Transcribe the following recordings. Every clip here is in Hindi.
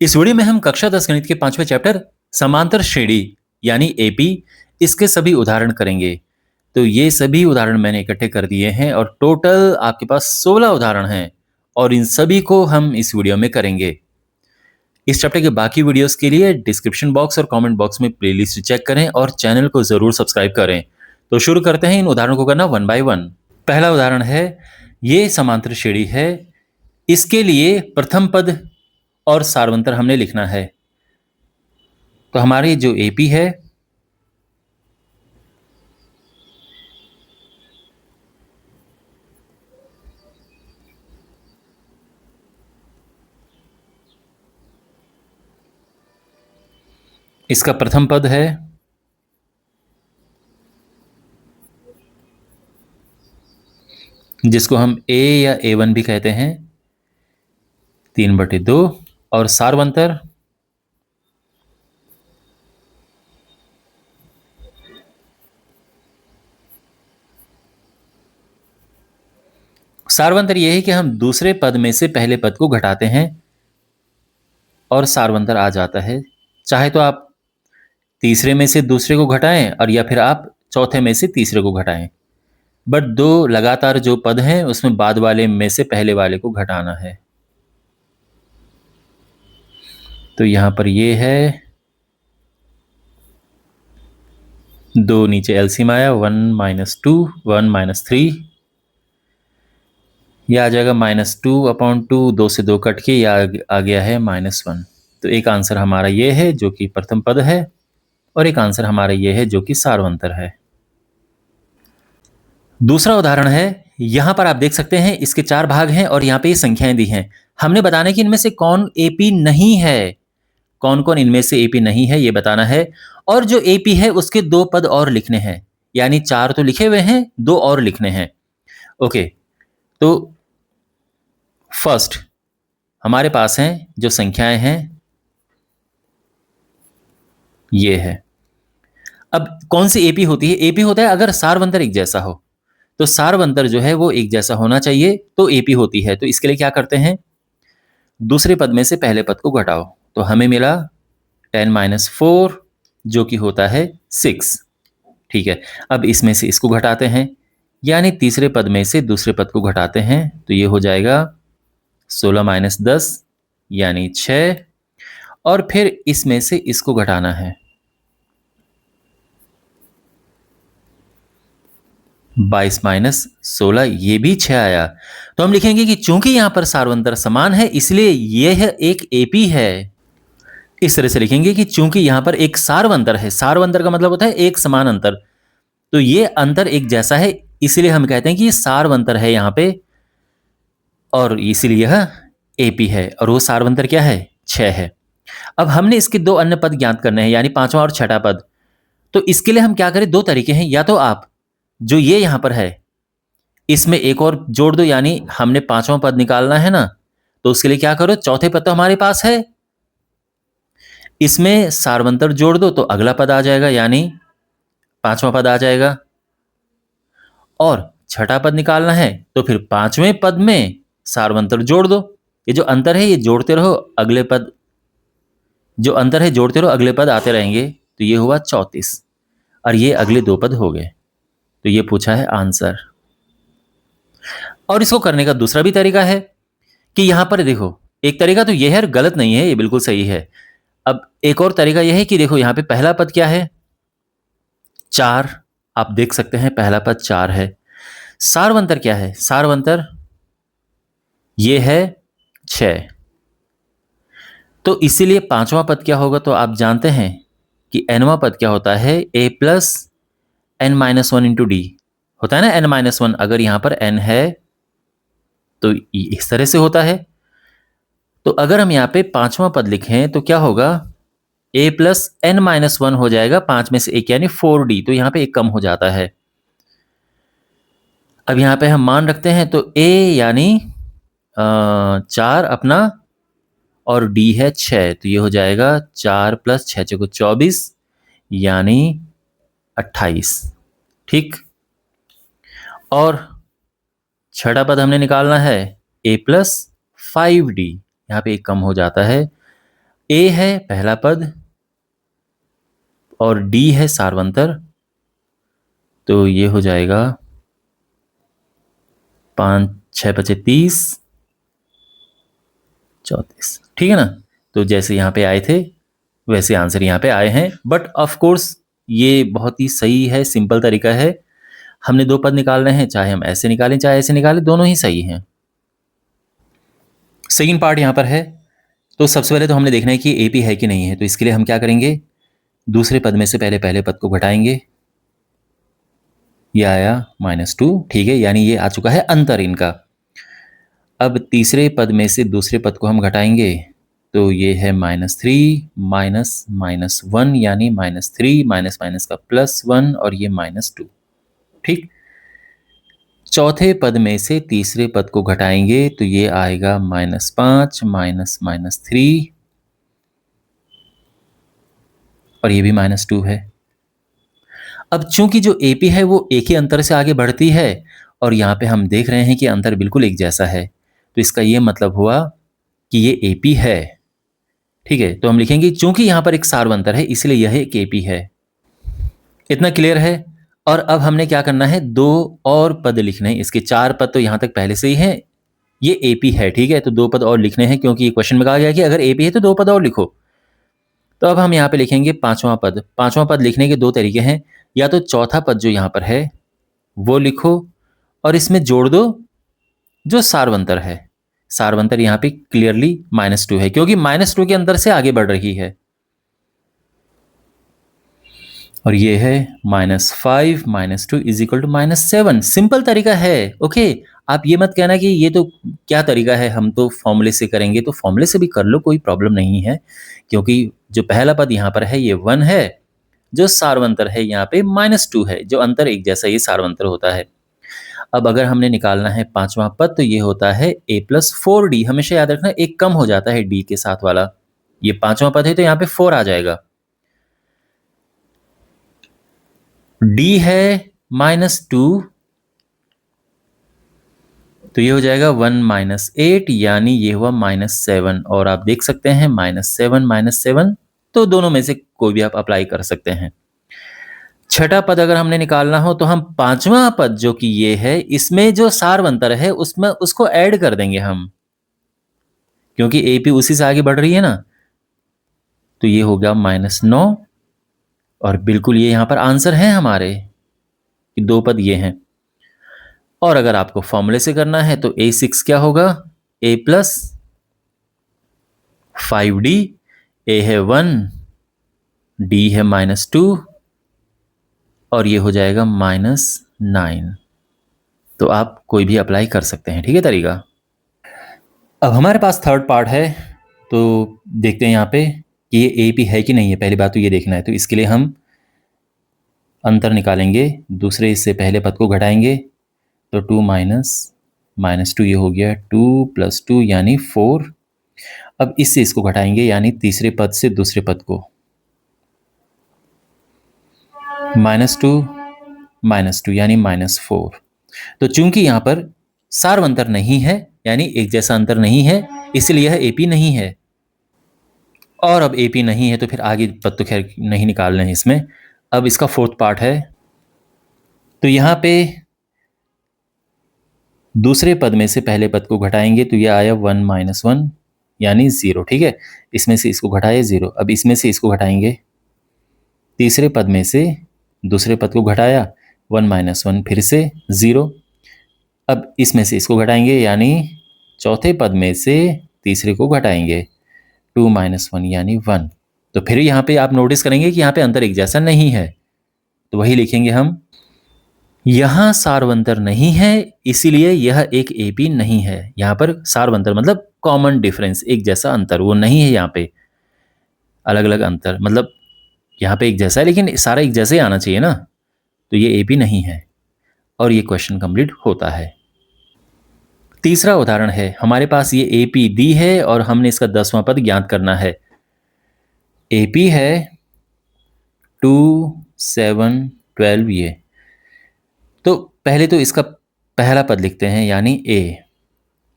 इस वीडियो में हम कक्षा 10 गणित के 5वें चैप्टर समांतर श्रेणी यानी एपी इसके सभी उदाहरण करेंगे। तो ये सभी उदाहरण मैंने इकट्ठे कर दिए हैं और टोटल आपके पास 16 उदाहरण हैं और इन सभी को हम इस वीडियो में करेंगे। इस चैप्टर के बाकी वीडियोस के लिए डिस्क्रिप्शन बॉक्स और कमेंट बॉक्स में प्लेलिस्ट चेक करें और चैनल को जरूर सब्सक्राइब करें। तो शुरू करते हैं इन उदाहरणों को करना वन बाय वन। पहला उदाहरण है, ये समांतर श्रेणी है, इसके लिए प्रथम पद और सारवंतर हमने लिखना है। तो हमारी जो एपी है इसका प्रथम पद है जिसको हम ए या A1 भी कहते हैं 3/2 और सारवंतर यह है कि हम दूसरे पद में से पहले पद को घटाते हैं और सारवंतर आ जाता है। चाहे तो आप तीसरे में से दूसरे को घटाएं और या फिर आप चौथे में से तीसरे को घटाएं, बट दो लगातार जो पद हैं उसमें बाद वाले में से पहले वाले को घटाना है। तो यहां पर ये है, दो नीचे एलसीएम आया, 1 - 2 1 - 3, यह आ जाएगा -2/2, 2 से 2 कट के यह आ गया है -1। तो एक आंसर हमारा ये है जो कि प्रथम पद है और एक आंसर हमारा ये है जो कि सारवंतर है। दूसरा उदाहरण है, यहां पर आप देख सकते हैं इसके 4 भाग हैं और यहां पे ये संख्याएं दी हैं। हमने बताना कि इनमें से कौन एपी नहीं है, कौन कौन इनमें से एपी नहीं है ये बताना है। और जो एपी है उसके 2 पद और लिखने हैं, यानी 4 तो लिखे हुए हैं, 2 और लिखने हैं। ओके, तो फर्स्ट हमारे पास हैं जो संख्याएं हैं ये है। अब कौन सी एपी होती है? एपी होता है अगर सारवंतर एक जैसा हो, तो सारवंतर जो है वो एक जैसा होना चाहिए तो एपी होती है। तो इसके लिए क्या करते हैं, दूसरे पद में से पहले पद को घटाओ। तो हमें मिला 10 - 4 जो कि होता है 6। ठीक है, अब इसमें से इसको घटाते हैं, यानी तीसरे पद में से दूसरे पद को घटाते हैं। तो ये हो जाएगा 16 - 10 यानी 6, और फिर इसमें से इसको घटाना है, 22 - 16, ये भी 6 आया। तो हम लिखेंगे कि चूंकि यहां पर सारवंतर समान है इसलिए यह एक एपी है। इस तरह से लिखेंगे कि चूंकि यहां पर एक सारवंतर है, सारवंतर का मतलब होता है एक समान अंतर, तो ये अंतर एक जैसा है इसलिए हम कहते हैं कि ये सारवंतर है यहां पे, और इसीलिए यह एपी है। और वो सारवंतर क्या है? 6 है। अब हमने इसके 2 अन्य पद ज्ञात करने हैं, यानी 5वां और 6ठा पद। तो इसके लिए हम क्या करें, 2 तरीके हैं। या तो आप जो ये यहां पर है इसमें एक और जोड़ दो, यानी हमने 5वां पद निकालना है ना, तो उसके लिए क्या करो, चौथे पद तो हमारे पास है, इसमें सारवंतर जोड़ दो तो अगला पद आ जाएगा, यानी 5वां पद आ जाएगा। और छठा पद निकालना है तो फिर 5वें पद में सारवंतर जोड़ दो। ये जो अंतर है ये जोड़ते रहो, अगले पद जो अंतर है जोड़ते रहो, अगले पद आते रहेंगे। तो ये हुआ 34 और ये अगले 2 पद हो गए। तो ये पूछा है आंसर। और इसको करने का दूसरा भी तरीका है कि यहां पर देखो, एक तरीका तो यह है, गलत नहीं है, ये बिल्कुल सही है। अब एक और तरीका यह है कि देखो यहां पे पहला पद क्या है, 4। आप देख सकते हैं पहला पद 4 है। सारवंतर क्या है? सारवंतर ये है 6। तो इसीलिए 5वां पद क्या होगा, तो आप जानते हैं कि nवां पद क्या होता है, a + n - 1 × d होता है ना, n - 1। अगर यहां पर n है तो इस तरह से होता है। तो अगर हम यहां पे 5वां पद लिखें तो क्या होगा, a + n - 1 हो जाएगा, 5 में से 1 यानी 4d। तो यहां पे 1 कम हो जाता है। अब यहां पे हम मान रखते हैं तो a यानी 4 अपना और d है 6, तो ये हो जाएगा 4 + 6 = 24 यानी 28। ठीक, और छठा पद हमने निकालना है a + 5d, यहाँ पे 1 कम हो जाता है ए है पहला पद और डी है सार्वंतर, तो ये हो जाएगा 5 6 बचे 30 34, ठीक है ना। तो जैसे यहाँ पे आए थे वैसे आंसर यहाँ पे आए हैं, बट ऑफ कोर्स ये बहुत ही सही है, सिंपल तरीका है। हमने 2 पद निकाल रहे हैं, चाहे हम ऐसे निकालें चाहे ऐसे निकालें, दोनों ही सही हैं। सेकंड पार्ट यहाँ पर है, तो सबसे पहले तो हमने देखना है कि एपी है कि नहीं है। तो इसके लिए हम क्या करेंगे, दूसरे पद में से पहले पद को घटाएंगे। ये आया -2, ठीक है, यानी ये आ चुका है अंतर इनका। अब तीसरे पद में से दूसरे पद को हम घटाएंगे, तो ये है -3 -1, यानी -3 माइनस माइनस का +1 और ये -2, ठीक। चौथे पद में से तीसरे पद को घटाएंगे तो ये आएगा -5 -3 और ये भी -2 है। अब चूंकि जो एपी है वो एक ही अंतर से आगे बढ़ती है और यहाँ पे हम देख रहे हैं कि अंतर बिल्कुल एक जैसा है, तो इसका ये मतलब हुआ कि ये एपी है, ठीक है। तो हम लिखेंगे चूंकि यहाँ पर एक सार्वंतर है इसलिए यह एक एपी है। इतना क्लियर है। और अब हमने क्या करना है, 2 और पद लिखने हैं। इसके 4 पद तो यहाँ तक पहले से ही हैं, ये एपी है, ठीक है। तो 2 पद और लिखने हैं क्योंकि ये क्वेश्चन में कहा गया कि अगर एपी है तो 2 पद और लिखो। तो अब हम यहाँ पे लिखेंगे पांचवा पद। पांचवा पद लिखने के 2 तरीके हैं, या तो चौथा पद जो यहाँ पर है वो लिखो और इसमें जोड़ दो जो सार्वंतर है। सार्वंतर यहाँ पे क्लियरली -2 है क्योंकि -2 के अंतर से आगे बढ़ रही है। और ये है -5 -2 इज इक्वल टू -7। सिंपल तरीका है, ओके। आप ये मत कहना कि ये तो क्या तरीका है, हम तो फॉर्मूले से करेंगे। तो फॉर्मूले से भी कर लो, कोई प्रॉब्लम नहीं है, क्योंकि जो पहला पद यहाँ पर है ये 1 है, जो सार्वंतर है यहाँ पे -2 है, जो अंतर एक जैसा ये सार्वंतर होता है। अब अगर हमने निकालना है पांचवा पद तो ये होता है a+4d। हमेशा याद रखना एक कम हो जाता है d के साथ वाला। ये पांचवा पद है तो यहाँ पे 4 आ जाएगा। d है -2, तो ये हो जाएगा 1 -8, यानी ये हुआ -7। और आप देख सकते हैं -7 तो दोनों में से कोई भी आप अप्लाई कर सकते हैं। छठा पद अगर हमने निकालना हो तो हम पांचवा पद जो कि ये है, इसमें जो सार्वंतर है उसमें उसको ऐड कर देंगे हम, क्योंकि एपी उसी से आगे बढ़ रही है ना। तो ये हो गया -9 और बिल्कुल ये यहां पर आंसर है हमारे कि 2 पद ये हैं। और अगर आपको फॉर्मूले से करना है तो a6 क्या होगा, a+5d। a है 1, d है -2 और ये हो जाएगा -9। तो आप कोई भी अप्लाई कर सकते हैं, ठीक है तरीका। अब हमारे पास थर्ड पार्ट है, तो देखते हैं यहाँ पे कि ये एपी है कि नहीं है। पहली बात तो ये देखना है, तो इसके लिए हम अंतर निकालेंगे। दूसरे इससे पहले पद को घटाएंगे तो 2 -2 ये हो गया 2 + 2 यानी 4। अब इससे इसको घटाएंगे यानी तीसरे पद से दूसरे पद को, -2 यानी -4। तो चूंकि यहाँ पर सार्वंतर नहीं है यानी एक जैसा अंतर नहीं है, इसलिए यह एपी नहीं है। और अब एपी नहीं है तो फिर आगे पद तो खैर नहीं निकालना है इसमें। अब इसका फोर्थ पार्ट है, तो यहाँ पे दूसरे पद में से पहले पद को घटाएंगे तो ये आया 1 - 1 यानी 0, ठीक है। इसमें से इसको घटाए 0। अब इसमें से इसको घटाएंगे, तीसरे पद में से दूसरे पद को घटाया 1 - 1 फिर से 0। अब इसमें से इसको घटाएंगे यानी चौथे पद में से तीसरे को घटाएंगे 2 - 1 यानी 1। तो फिर यहाँ पे आप नोटिस करेंगे कि यहाँ पे अंतर एक जैसा नहीं है, तो वही लिखेंगे हम। यहाँ सार्वंतर नहीं है इसीलिए यह एक एपी नहीं है। यहाँ पर सार्वंतर मतलब कॉमन डिफरेंस, एक जैसा अंतर, वो नहीं है यहाँ पे। अलग अलग अंतर मतलब यहाँ पे एक जैसा है लेकिन सारा एक जैसे ही आना चाहिए ना, तो ये एपी नहीं है। और ये क्वेश्चन कंप्लीट होता है। तीसरा उदाहरण है, हमारे पास ये एपी दी है और हमने इसका 10वां पद ज्ञात करना है। एपी है 2 7 12 ये। तो पहले तो इसका पहला पद लिखते हैं यानी ए।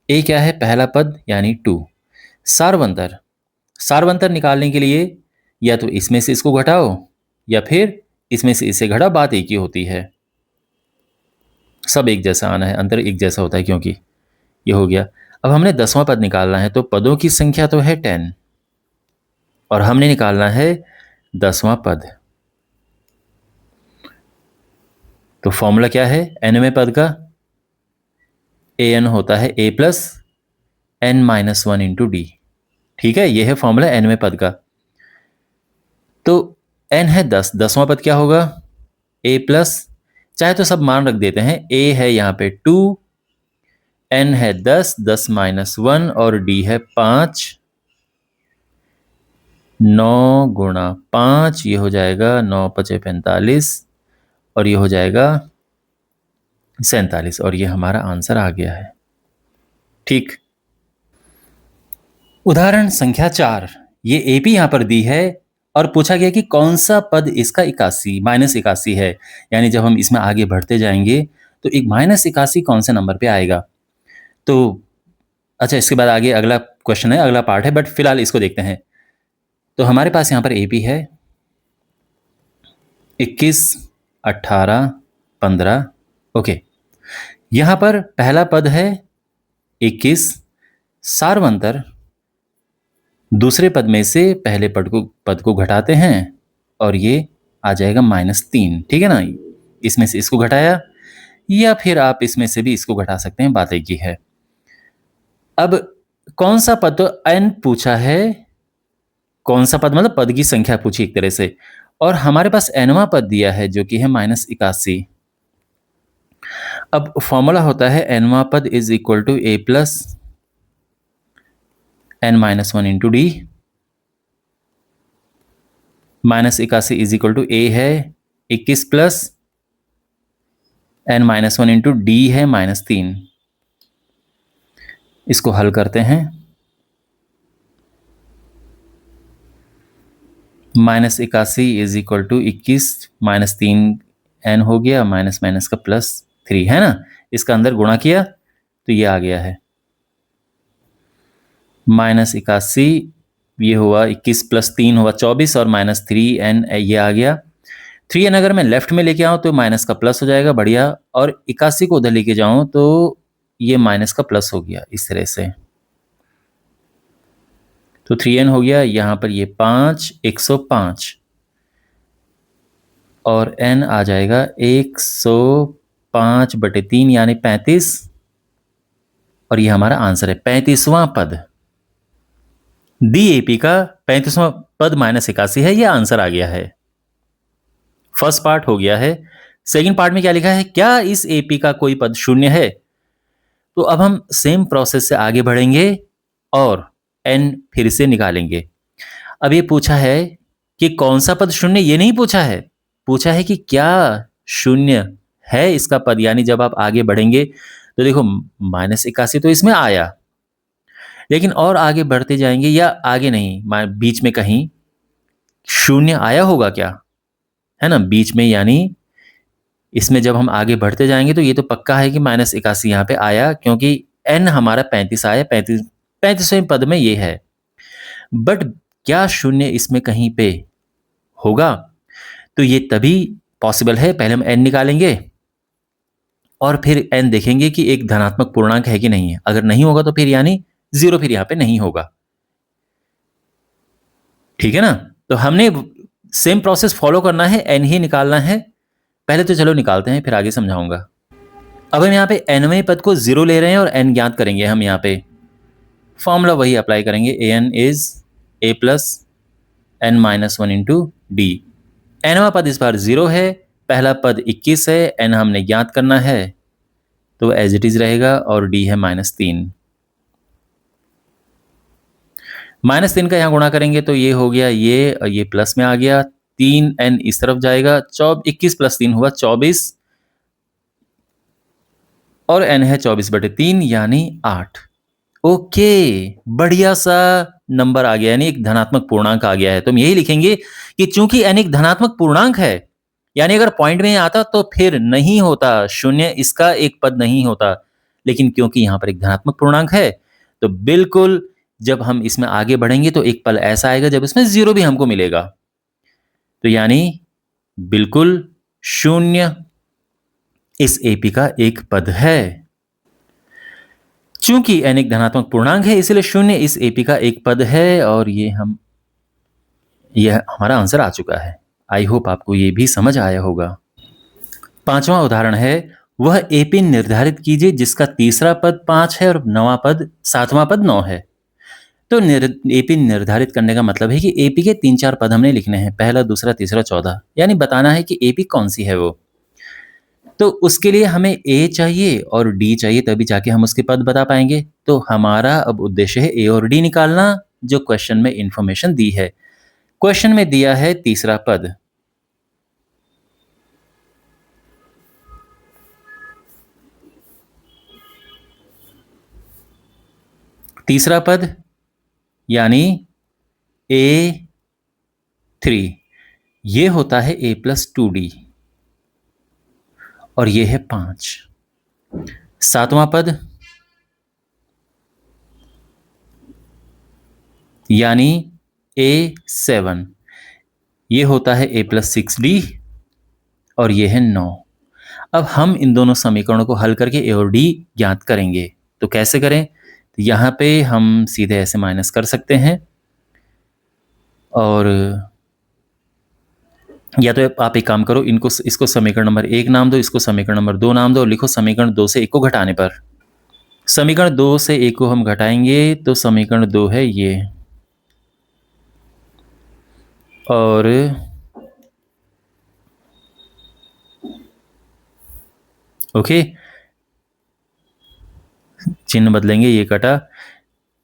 क्या है, पहला पद यानी 2। सार्वंतर सारवंतर निकालने के लिए या तो इसमें से इसको घटाओ या फिर इसमें से इसे घटाओ, बात एक ही होती है। सब एक जैसा आना है, अंतर एक जैसा होता है क्योंकि ये हो गया। अब हमने 10वां पद निकालना है, तो पदों की संख्या तो है 10 और हमने निकालना है 10वां पद। तो फॉर्मूला क्या है nवें पद का? an होता है a plus n-1 into D. ठीक है, यह है फॉर्मूला nवें पद का। तो n है 10, 10वां पद क्या होगा? a प्लस, चाहे तो सब मान रख देते हैं, a है यहाँ पे 2, n है 10, 10 माइनस 1 और d है 5। 9 गुणा 5, ये हो जाएगा 9 पचे 45 और ये हो जाएगा 47 और ये हमारा आंसर आ गया है। ठीक। उदाहरण संख्या 4, ये एपी यहां पर दी है और पूछा गया कि कौन सा पद इसका 81 है। यानी जब हम इसमें आगे बढ़ते जाएंगे तो एक -81 कौन से नंबर पे आएगा। तो अच्छा, इसके बाद आगे अगला क्वेश्चन है, अगला पार्ट है, बट फिलहाल इसको देखते हैं। तो हमारे पास यहां पर एपी है 21, 18, 15। ओके, यहां पर पहला पद है 21, सारवंतर दूसरे पद में से पहले पद को घटाते हैं और ये आ जाएगा -3। ठीक है ना, इसमें से इसको घटाया या फिर आप इसमें से भी इसको घटा सकते हैं, बात एक ही है। अब कौन सा पद, तो n पूछा है, कौन सा पद मतलब पद की संख्या पूछी एक तरह से, और हमारे पास nवां पद दिया है जो कि है -81। अब फॉर्मूला होता है nवां पद is equal to a plus n-1 into d. -81 is equal to a है 21 प्लस n-1 इंटू डी है -3। इसको हल करते हैं, -81 इज इक्वल टू 21 -3 n हो गया, माइनस का +3 है ना, इसका अंदर गुणा किया तो ये आ गया है -81। ये हुआ 21 प्लस 3 हुआ 24 और -3n ये आ गया। 3n अगर मैं लेफ्ट में लेके आऊं तो माइनस का प्लस हो जाएगा, बढ़िया, और 81 को उधर लेके जाऊं तो ये माइनस का प्लस हो गया इस तरह से। तो 3n हो गया, यहां पर ये 5, 105 और n आ जाएगा 105/3 यानी 35 और ये हमारा आंसर है 35वां पद। DAP का 35वां पद -81 है, ये आंसर आ गया है। फर्स्ट पार्ट हो गया है। सेकंड पार्ट में क्या लिखा है, क्या इस AP का कोई पद शून्य है? तो अब हम सेम प्रोसेस से आगे बढ़ेंगे और n फिर से निकालेंगे। अब ये पूछा है कि कौन सा पद शून्य, ये नहीं पूछा है, पूछा है कि क्या शून्य है इसका पद। यानी जब आप आगे बढ़ेंगे तो देखो -81 तो इसमें आया, लेकिन और आगे बढ़ते जाएंगे या आगे नहीं, बीच में कहीं शून्य आया होगा क्या, है ना, बीच में। यानी इसमें जब हम आगे बढ़ते जाएंगे तो ये तो पक्का है कि -81 यहाँ पे आया, क्योंकि n हमारा 35 आया, 35वें पद में ये है। बट क्या शून्य इसमें कहीं पे होगा? तो ये तभी पॉसिबल है, पहले हम n निकालेंगे और फिर n देखेंगे कि एक धनात्मक पूर्णांक है कि नहीं है। अगर नहीं होगा तो फिर यानी 0 फिर यहाँ पे नहीं होगा। ठीक है ना, तो हमने सेम प्रोसेस फॉलो करना है, n ही निकालना है। पहले तो चलो निकालते हैं, फिर आगे समझाऊंगा। अब हम यहाँ पे nवें पद को 0 ले रहे हैं और n ज्ञात करेंगे। हम यहाँ पे फॉर्मूला वही अप्लाई करेंगे, an is a plus n-1 into डी। nवां पद इस बार 0 है, पहला पद 21 है, n हमने ज्ञात करना है तो एज इट इज रहेगा और d है -3। -3 का यहाँ गुणा करेंगे तो ये हो गया, ये प्लस में आ गया, 3n इस तरफ जाएगा, 21 प्लस 3 हुआ 24 और n है 24/3 यानी 8। ओके, बढ़िया सा नंबर आ गया, यानी एक धनात्मक पूर्णांक आ गया है। तो हम यही लिखेंगे कि चूंकि n एक धनात्मक पूर्णांक है, यानी अगर पॉइंट में आता तो फिर नहीं होता शून्य, इसका एक पद नहीं होता, लेकिन क्योंकि यहां पर एक धनात्मक पूर्णांक है तो बिल्कुल जब हम इसमें आगे बढ़ेंगे तो एक पल ऐसा आएगा जब इसमें 0 भी हमको मिलेगा। तो यानी बिल्कुल 0 इस एपी का एक पद है। चूंकि n एक धनात्मक पूर्णांक है इसलिए 0 इस एपी का एक पद है और यह हमारा आंसर आ चुका है। आई होप आपको ये भी समझ आया होगा। 5वां उदाहरण है, वह एपी निर्धारित कीजिए जिसका तीसरा पद 5 है और 7वां पद 9 है। तो एपी निर्धारित करने का मतलब है कि एपी के 3-4 पद हमने लिखने हैं, पहला, दूसरा, तीसरा, चौथा, यानी बताना है कि एपी कौन सी है वो। तो उसके लिए हमें ए चाहिए और डी चाहिए, तभी जाके हम उसके पद बता पाएंगे। तो हमारा अब उद्देश्य है ए और डी निकालना, जो क्वेश्चन में इंफॉर्मेशन दी है। क्वेश्चन में दिया है तीसरा पद, तीसरा पद यानी A3, ये होता है A+2D और ये है 5। 7वां पद यानी A7, ये होता है A+6D और ये है 9। अब हम इन दोनों समीकरणों को हल करके A और D ज्ञात करेंगे। तो कैसे करें? तो यहाँ पे हम सीधे ऐसे माइनस कर सकते हैं, और या तो आप एक काम करो, इसको समीकरण नंबर 1 नाम दो, इसको समीकरण नंबर 2 नाम दो और लिखो समीकरण 2 से 1 को घटाने पर। समीकरण 2 से 1 को हम घटाएंगे तो समीकरण 2 है ये, और ओके, चिन्ह बदलेंगे, ये कटा।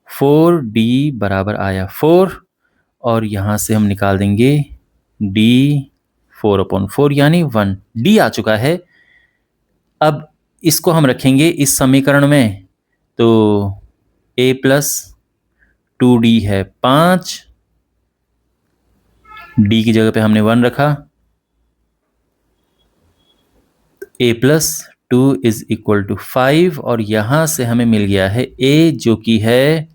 4D बराबर आया 4 और यहां से हम निकाल देंगे D 4/4 यानी 1। D आ चुका है। अब इसको हम रखेंगे इस समीकरण में, तो A+2D है 5, D की जगह पे हमने 1 रखा, A+2 इज इक्वल टू 5 और यहां से हमें मिल गया है A जो कि है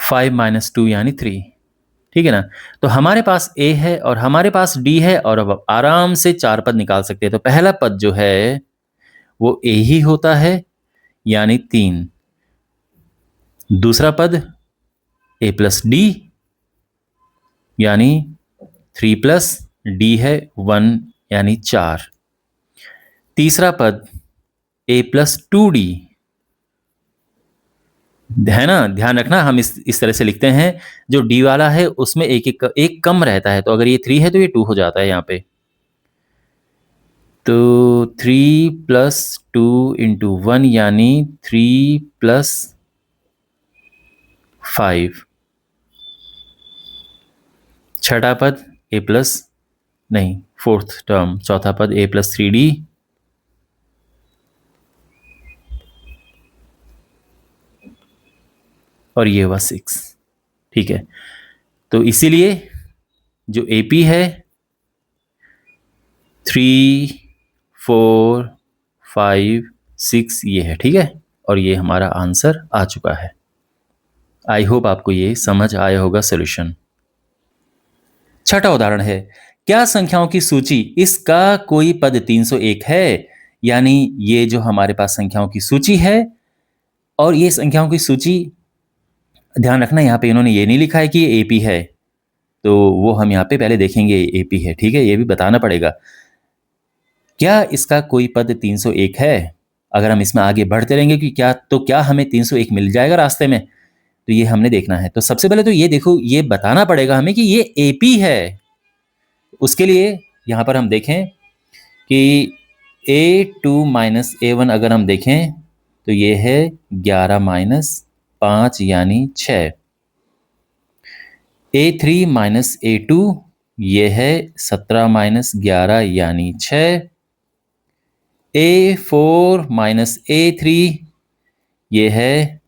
5 - 2 यानी 3। ठीक है ना? तो हमारे पास A है और हमारे पास D है और अब आराम से 4 पद निकाल सकते हैं। तो पहला पद जो है वो A ही होता है यानी 3। दूसरा पद A+D यानी 3+D है 1 यानी 4। तीसरा पद A+2D है ना, ध्यान रखना हम इस तरह से लिखते हैं, जो D वाला है उसमें एक कम रहता है, तो अगर ये 3 है तो ये 2 हो जाता है यहाँ पे। तो 3+2 × 1 यानी 3+5। छठा पद फोर्थ टर्म, चौथा पद A+3D और ये हुआ 6। ठीक है, तो इसीलिए जो AP है 3, 4, 5, 6 ये है। ठीक है, और ये हमारा आंसर आ चुका है। आई होप आपको ये समझ आया होगा सॉल्यूशन। छठा उदाहरण है, क्या संख्याओं की सूची इसका कोई पद 301 है। यानी ये जो हमारे पास संख्याओं की सूची है, और ये संख्याओं की सूची, ध्यान रखना यहाँ पे इन्होंने ये नहीं लिखा है कि ये AP है, तो वो हम यहाँ पे पहले देखेंगे AP है। ठीक है, ये भी बताना पड़ेगा। क्या इसका कोई पद 301 है? अगर हम इसमें आगे बढ़ते रहेंगे कि क्या हमें 301 मिल जाएगा रास्ते में, तो ये हमने देखना है। तो सबसे पहले तो ये देखो, ये बताना पड़ेगा हमें कि ये AP है। उसके लिए यहाँ पर हम देखें कि A2 - A1 अगर हम देखें तो ये है 11 - 5 यानी 6। A3 - A2 ये है 17 - 11 यानी 6। A4 - A3 ये है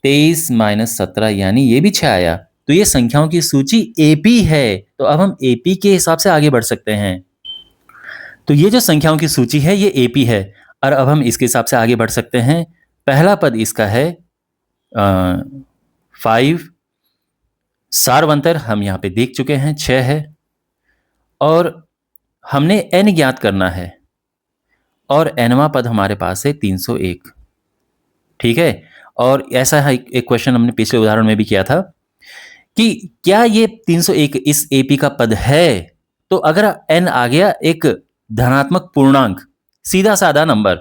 23 - 17 यानी ये भी 6 आया। तो ये संख्याओं की सूची AP है। तो अब हम AP के हिसाब से आगे बढ़ सकते हैं। तो ये जो संख्याओं की सूची है ये AP है, और अब हम इसके हिसाब से आगे बढ़ सकते हैं। पहला पद इसका है 5, सारवंतर हम यहाँ पे देख चुके हैं 6 है, और हमने n ज्ञात करना है, और nवां पद हमारे पास है 301। ठीक है, और ऐसा है एक क्वेश्चन हमने पिछले उदाहरण में भी किया था कि क्या ये 301 इस एपी का पद है। तो अगर n आ गया एक धनात्मक पूर्णांक, सीधा साधा नंबर,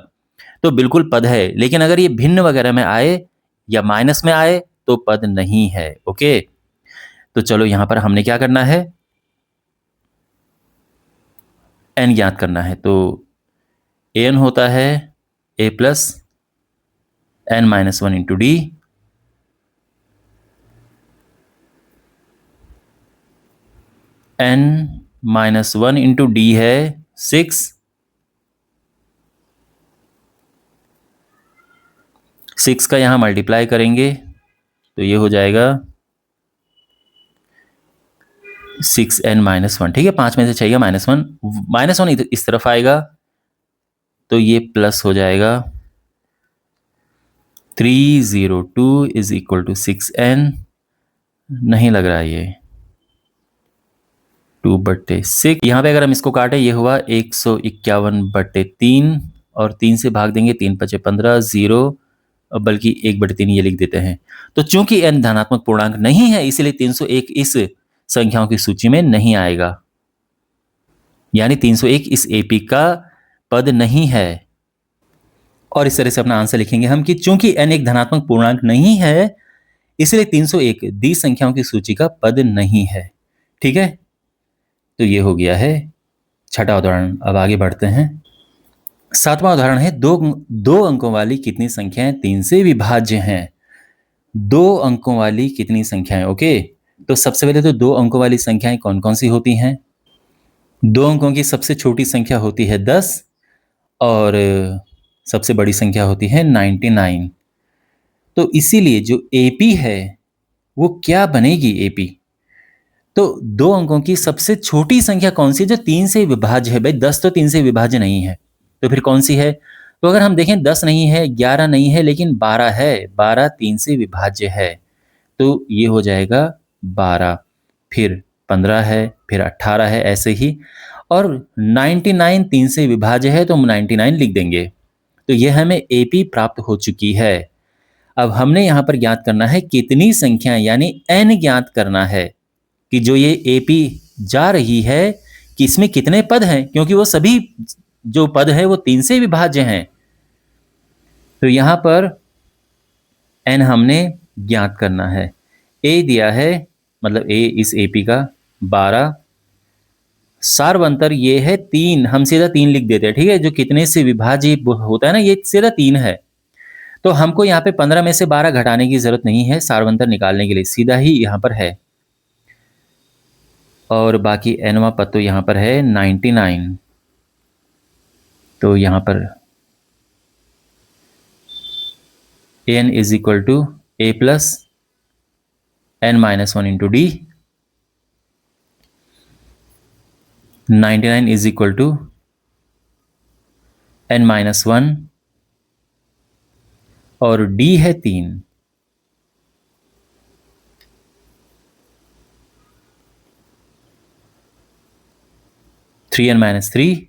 तो बिल्कुल पद है, लेकिन अगर ये भिन्न वगैरह में आए या माइनस में आए तो पद नहीं है। ओके, तो चलो यहां पर हमने क्या करना है, n ज्ञात करना है। तो an होता है a plus n-1 into D, n-1 into D है 6, 6 का यहां मल्टीप्लाई करेंगे तो ये हो जाएगा 6n-1। ठीक है, 5 में से चाहिए -1, -1 इस तरफ आएगा तो ये प्लस हो जाएगा 302 इज इक्वल टू 6n। नहीं लग रहा है ये 2/6। यहाँ पे अगर हम इसको काटें ये हुआ 151/3, और 3 से भाग देंगे 3×5 = 0, बल्कि 1/3 ये लिख देते हैं। तो चूंकि n धनात्मक पूर्णांक नहीं है इसलिए 301 इस संख्याओं की सूची में नहीं आएगा, यानी 301 इस एपी का पद नहीं है। और इस तरह से अपना आंसर लिखेंगे हम कि चूंकि n एक धनात्मक पूर्णांक नहीं है इसलिए 301 दी संख्याओं की सूची का पद नहीं है। ठीक है, तो ये हो गया है छठा उदाहरण। अब आगे बढ़ते हैं। सातवां उदाहरण है, दो अंकों वाली कितनी संख्याएं 3 से विभाज्य हैं। 2 अंकों वाली कितनी संख्याएं। ओके, तो सबसे पहले तो 2 अंकों वाली संख्याएं कौन कौन सी होती हैं। 2 अंकों की सबसे छोटी संख्या होती है 10, और सबसे बड़ी संख्या होती है 99। तो इसीलिए जो एपी है वो क्या बनेगी एपी। तो 2 अंकों की सबसे छोटी संख्या कौन सी है जो 3 से विभाज्य है। भाई 10 तो 3 से विभाज्य नहीं है, तो फिर कौन सी है। तो अगर हम देखें 10 नहीं है, 11 नहीं है, लेकिन 12 है। 12 3 से विभाज्य है, तो ये हो जाएगा 12, फिर 15 है, फिर 18 है, ऐसे ही। और 99 3 से विभाज्य है तो हम 99 लिख देंगे। तो यह हमें एपी प्राप्त हो चुकी है। अब हमने यहाँ पर ज्ञात करना है कितनी संख्याएं, यानी n ज्ञात करना है कि जो ये एपी जा रही है कि इसमें कितने पद हैं, क्योंकि वो सभी जो पद है वो 3 से विभाज्य हैं। तो यहाँ पर n हमने ज्ञात करना है। a दिया है, मतलब a इस एपी का 12, सारवंतर ये है 3, हम सीधा 3 लिख देते हैं। ठीक है, जो कितने से विभाज्य होता है ना, ये सीधा 3 है। तो हमको यहाँ पे 15 में से 12 घटाने की जरूरत नहीं है सारवंतर निकालने के लिए, सीधा ही यहाँ पर है। और बाकी nवां पद तो यहाँ पर है 99। तो यहाँ पर an is equal to a plus n-1 into d, 99 is equal to n-1, और d है 3। (3n-3)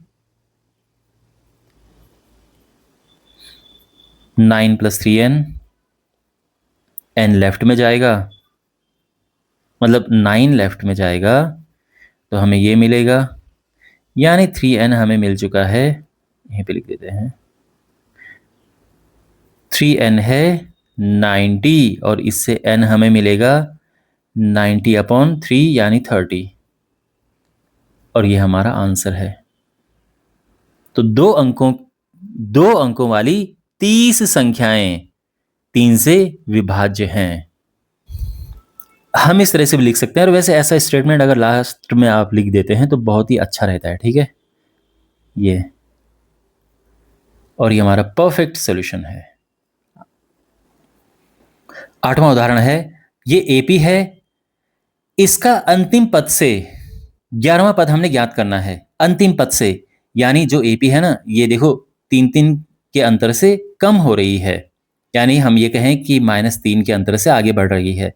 9 + 3n, n लेफ्ट में जाएगा, मतलब 9 लेफ्ट में जाएगा तो हमें ये मिलेगा, यानी 3n हमें मिल चुका है। यहीं पे लिख देते हैं 3n है 90, और इससे n हमें मिलेगा 90/3 यानी 30, और ये हमारा आंसर है। तो 2 अंकों वाली 30 संख्याएं 3 से विभाज्य हैं। हम इस तरह से भी लिख सकते हैं, और वैसे ऐसा स्टेटमेंट अगर लास्ट में आप लिख देते हैं तो बहुत ही अच्छा रहता है। ठीक है, ये, और ये हमारा परफेक्ट सॉल्यूशन है। 8वां उदाहरण है, ये एपी है, इसका अंतिम पद से 11वां पद हमने ज्ञात करना है। अंतिम पद से, यानी जो एपी है ना, ये देखो 3-3 के अंतर से कम हो रही है, यानी हम ये कहें कि -3 के अंतर से आगे बढ़ रही है।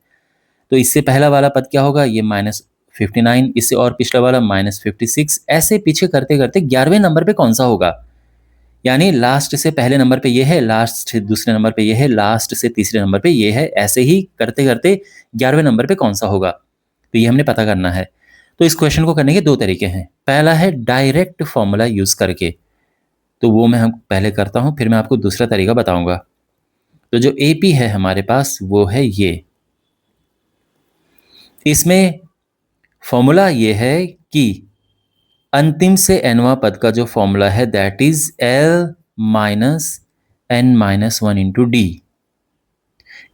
तो इससे पहला वाला पद क्या होगा, ये -59, इससे और पिछला वाला -56, ऐसे पीछे करते करते 11वें नंबर पे कौन सा होगा। यानी लास्ट से पहले नंबर पे ये है, लास्ट से दूसरे नंबर पे ये है, लास्ट से तीसरे नंबर पे ये है, ऐसे ही करते करते 11वें नंबर पे कौन सा होगा, तो ये हमने पता करना है। तो इस क्वेश्चन को करने के दो तरीके हैं। पहला है डायरेक्ट फॉर्मूला यूज करके, तो वो मैं हम पहले करता हूँ, फिर मैं आपको दूसरा तरीका बताऊंगा। तो जो AP है हमारे पास वो है ये, इसमें फॉर्मूला ये है कि अंतिम से nवां पद का जो फॉर्मूला है that is L minus n minus 1 into D.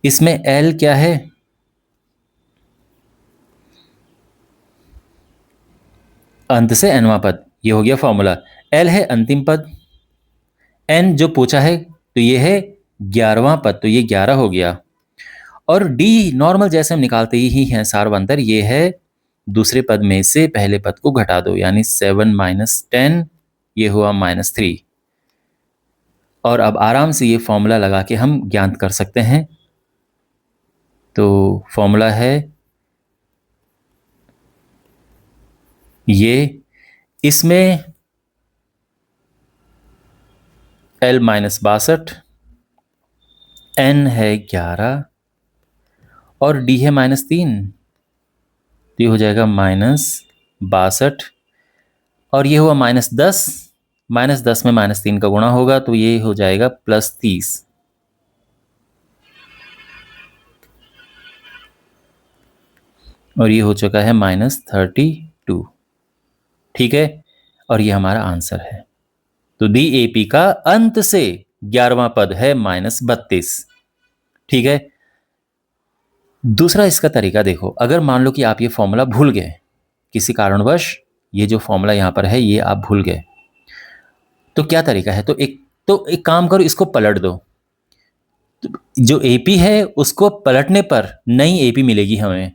इसमें L क्या है, अंत से nवां पद, ये हो गया फॉर्मूला। L है अंतिम पद, n जो पूछा है तो ये है 11वां पद, तो ये 11 हो गया। और D नॉर्मल जैसे हम निकालते ही हैं सारवंतर, ये है दूसरे पद में से पहले पद को घटा दो, यानी 7 माइनस 10, ये हुआ -3। और अब आराम से ये फॉर्मूला लगा के हम ज्ञात कर सकते हैं। तो फॉर्मूला है ये, इसमें L माइनस 62, N है 11 और D है -3, तो ये हो जाएगा -62 और ये हुआ -10, -10 में -3 का गुणा होगा तो ये हो जाएगा +30। और ये हो चुका है -32। ठीक है, और ये हमारा आंसर है। तो DAP का अंत से 11वां पद है -32। ठीक है, दूसरा इसका तरीका देखो, अगर मान लो कि आप ये फॉर्मूला भूल गए, किसी कारणवश ये जो फॉर्मूला यहां पर है ये आप भूल गए, तो क्या तरीका है, तो एक काम करो, इसको पलट दो। तो जो AP है उसको पलटने पर नई AP मिलेगी हमें।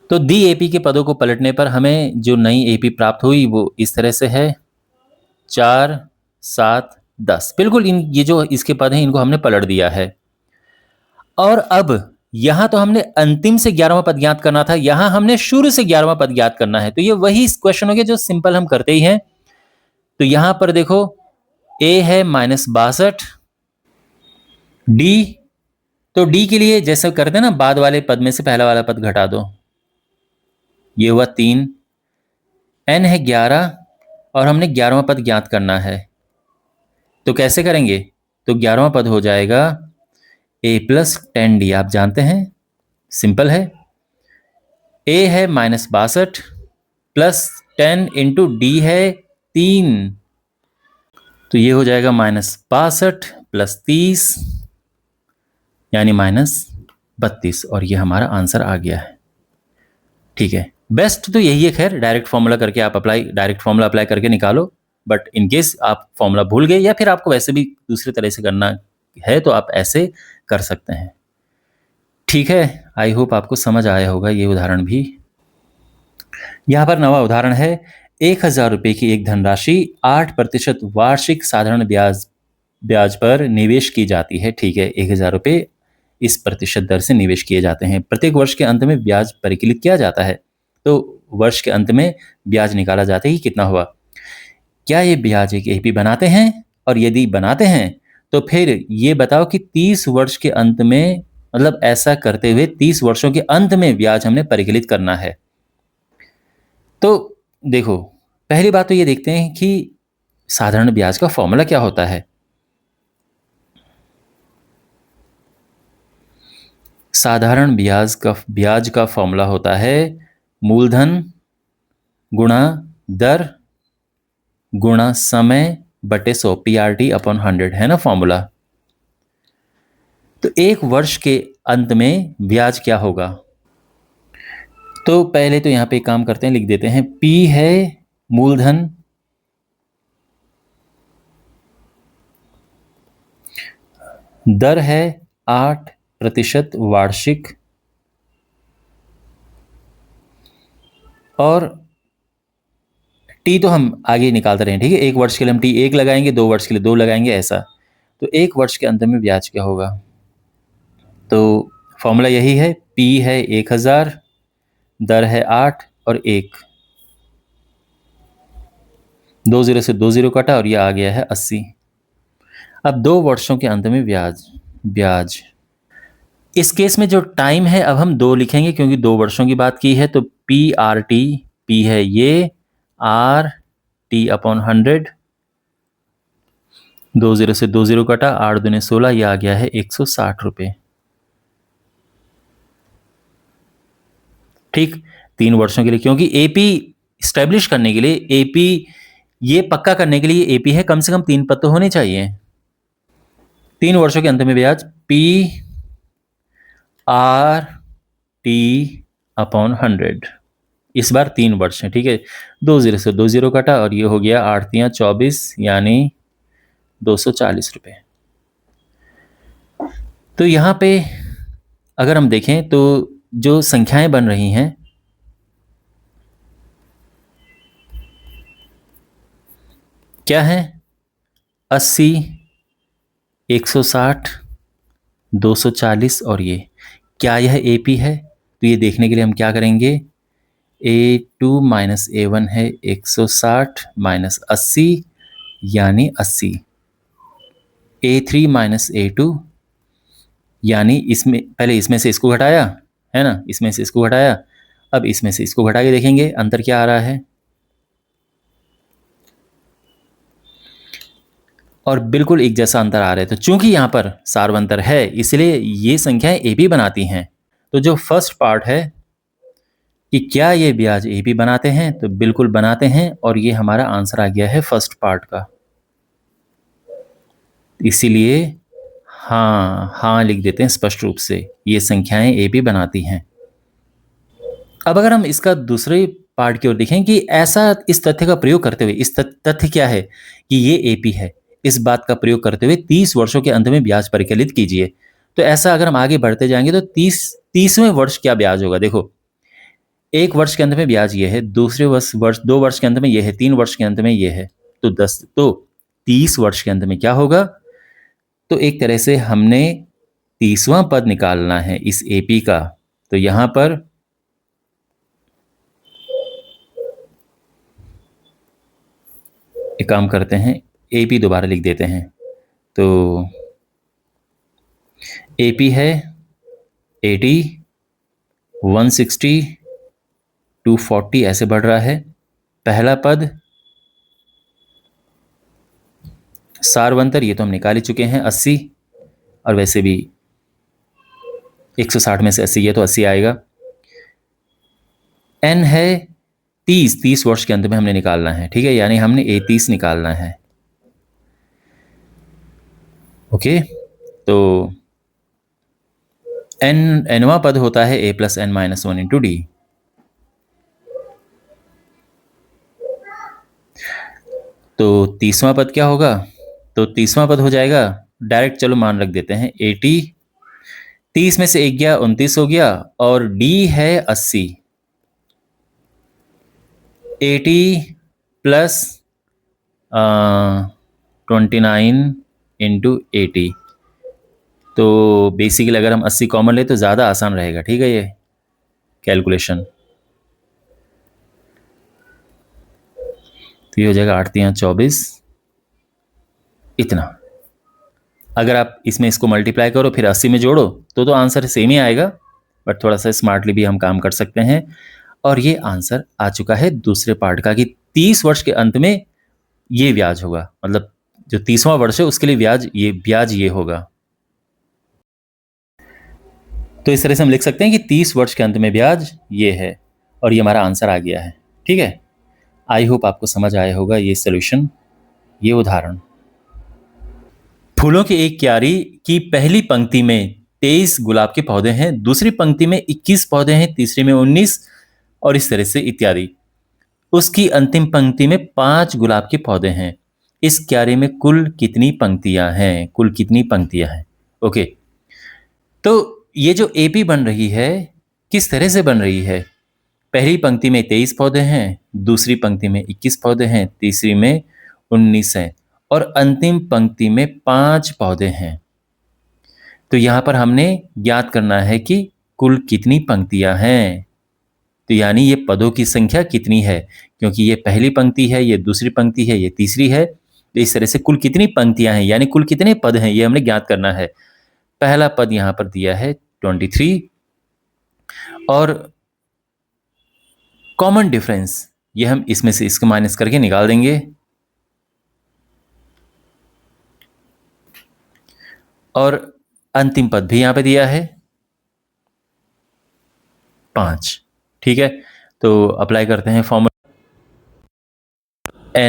तो DAP के पदों को पलटने पर हमें जो नई AP प्राप्त हुई वो इस तरह से है, 4, 7, 10। बिल्कुल ये जो इसके पद हैं इनको हमने पलट दिया है। और अब यहां तो हमने अंतिम से 11वां पद ज्ञात करना था, यहां हमने शुरू से 11वां पद ज्ञात करना है। तो ये वही क्वेश्चन हो गया जो सिंपल हम करते ही हैं। तो यहां पर देखो A है -62, D, तो D के लिए जैसे करते हैं ना, बाद वाले पद में से पहला वाला पद घटा दो, ये हुआ 3, N है 11 और हमने 11वां पद ज्ञात करना है, तो कैसे करेंगे, तो 11वां पद हो जाएगा A + 10D, आप जानते हैं सिंपल है। A है -62 प्लस 10 इंटू D है 3, तो ये हो जाएगा -62 + 30 यानी -32, और ये हमारा आंसर आ गया है। ठीक है, बेस्ट तो यही है, खैर डायरेक्ट फॉर्मूला करके आप डायरेक्ट फॉर्मूला अप्लाई करके निकालो, बट इन केस आप फॉर्मूला भूल गए या फिर आपको वैसे भी दूसरे तरह से करना है तो आप ऐसे कर सकते हैं। ठीक है, आई होप आपको समझ आया होगा ये उदाहरण भी। यहाँ पर नवा उदाहरण है, 1000 रुपये की एक धनराशि 8% वार्षिक साधारण ब्याज पर निवेश की जाती है। ठीक है, 1000 रुपये इस प्रतिशत दर से निवेश किए जाते हैं। प्रत्येक वर्ष के अंत में ब्याज परिकलित किया जाता है, तो वर्ष के अंत में ब्याज निकाला जाता ही कितना हुआ। क्या ये ब्याज एक AP बनाते हैं, और यदि बनाते हैं तो फिर ये बताओ कि 30 वर्ष के अंत में, मतलब ऐसा करते हुए 30 वर्षों के अंत में ब्याज हमने परिकलित करना है। तो देखो, पहली बात तो ये देखते हैं कि साधारण ब्याज का फॉर्मूला क्या होता है। साधारण ब्याज का फॉर्मूला होता है मूलधन गुणा दर गुणा समय बटे 100, PRT अपॉन 100 है ना फॉर्मूला। तो एक वर्ष के अंत में ब्याज क्या होगा, तो पहले तो यहां पे एक काम करते हैं, लिख देते हैं, P है मूलधन, दर है 8% वार्षिक, और T तो हम आगे निकालते रहें। ठीक है, एक वर्ष के लिए हम T 1 लगाएंगे, 2 वर्ष के लिए 2 लगाएंगे, ऐसा। तो एक वर्ष के अंत में ब्याज क्या होगा, तो फॉर्मूला यही है, P है 1000, दर है 8 और 1, 2 0 से 2 0 कटा और ये आ गया है 80। अब 2 वर्षों के अंत में ब्याज, ब्याज इस केस में जो टाइम है अब हम 2 लिखेंगे क्योंकि 2 वर्षों की बात की है, तो PRT, P है ये, R T अपॉन 100, 2 0 से 2 0 कटा, 8 दूने 16, ये आ गया है 160 रुपये। ठीक, 3 वर्षों के लिए, क्योंकि एपी स्टैब्लिश करने के लिए, एपी ये पक्का करने के लिए एपी है, कम से कम 3 पद तो होने चाहिए। 3 वर्षों के अंत में ब्याज PRT अपॉन 100, इस बार 3 वर्ष है। ठीक है, 2 0 से 2 0 कटा और ये हो गया 8 3 24, यानी 240 रुपये। तो यहाँ पे अगर हम देखें तो जो संख्याएं बन रही हैं, क्या है, 80, 160, 240 और ये, क्या यह एपी है? तो ये देखने के लिए हम क्या करेंगे, A2 माइनस A1 है 160 माइनस 80 यानी 80, A3 माइनस A2 यानी इसमें पहले इसमें से इसको घटाया है ना, इसमें से इसको घटाया, अब इसमें से इसको घटा के देखेंगे अंतर क्या आ रहा है, और बिल्कुल एक जैसा अंतर आ रहा है। तो चूंकि यहाँ पर सार्वंतर है इसलिए ये संख्याएं एपी बनाती हैं। तो जो फर्स्ट पार्ट है कि क्या ये ब्याज एपी बनाते हैं, तो बिल्कुल बनाते हैं, और ये हमारा आंसर आ गया है फर्स्ट पार्ट का। इसीलिए हाँ हाँ लिख देते हैं स्पष्ट रूप से, ये संख्याएं एपी बनाती हैं। अब अगर हम इसका दूसरे पार्ट की ओर देखें कि ऐसा इस तथ्य का प्रयोग करते हुए, इस तथ्य क्या है कि ये एपी है, इस बात का प्रयोग करते हुए 30 वर्षों के अंत में ब्याज परिकलित कीजिए। तो ऐसा अगर हम आगे बढ़ते जाएंगे तो 30वें वर्ष क्या ब्याज होगा, देखो 1 वर्ष के अंत में ब्याज ये है, दूसरे वर्ष 2 वर्ष के अंत में ये है, 3 वर्ष के अंत में ये है, तो 30 वर्ष के अंत में क्या होगा। तो एक तरह से हमने 30वां पद निकालना है इस एपी का। तो यहां पर एक काम करते हैं, एपी दोबारा लिख देते हैं। तो एपी है 80, 160, 240 ऐसे बढ़ रहा है। पहला पद सार्वंतर ये तो हम निकाल ही चुके हैं 80, और वैसे भी 160 में से 80 ये तो 80 आएगा। एन है 30 वर्ष के अंत में हमने निकालना है, ठीक है, यानी हमने A30 निकालना है। ओके, तो एनवा पद होता है A plus n minus 1 into d. तो 30वां पद क्या होगा, तो 30वां पद हो जाएगा डायरेक्ट, चलो मान रख देते हैं 80, 30 में से 1 गया 29 हो गया, और डी है 80, 80 प्लस 29 इंटू 80। तो बेसिकली अगर हम 80 कॉमन ले तो ज़्यादा आसान रहेगा, ठीक है, ये कैलकुलेशन। तो ये हो जाएगा 8 3 24, इतना। अगर आप इसमें इसको मल्टीप्लाई करो फिर 80 में जोड़ो तो आंसर सेम ही आएगा, बट थोड़ा सा स्मार्टली भी हम काम कर सकते हैं। और ये आंसर आ चुका है दूसरे पार्ट का कि 30 वर्ष के अंत में ये ब्याज होगा, मतलब जो 30वां वर्ष है उसके लिए ब्याज ये होगा। तो इस तरह से हम लिख सकते हैं कि 30 वर्ष के अंत में ब्याज ये है, और ये हमारा आंसर आ गया है। ठीक है, आई होप आपको समझ आया होगा ये सोल्यूशन, ये उदाहरण। फूलों की एक क्यारी की पहली पंक्ति में 23 गुलाब के पौधे हैं, दूसरी पंक्ति में 21 पौधे हैं, तीसरी में 19, और इस तरह से इत्यादि। उसकी अंतिम पंक्ति में 5 गुलाब के पौधे हैं। इस क्यारी में कुल कितनी पंक्तियां हैं, कुल कितनी पंक्तियां हैं। ओके, तो ये जो एपी बन रही है किस तरह से बन रही है, पहली पंक्ति में 23 पौधे हैं, दूसरी पंक्ति में 21 पौधे हैं, तीसरी में 19 हैं, और अंतिम पंक्ति में 5 पौधे हैं। तो यहाँ पर हमने ज्ञात करना है कि कुल कितनी पंक्तियां हैं। तो यानी ये पदों की संख्या कितनी है, क्योंकि ये पहली पंक्ति है, ये दूसरी पंक्ति है, ये तीसरी है। तो इस तरह से कुल कितनी पंक्तियां हैं यानी कुल कितने पद हैं, ये हमने ज्ञात करना है। पहला पद यहाँ पर दिया है 23 और कॉमन डिफरेंस ये हम इसमें से इसको माइनस करके निकाल देंगे। और अंतिम पद भी यहां पे दिया है 5। ठीक है, तो अप्लाई करते हैं फॉर्मूला।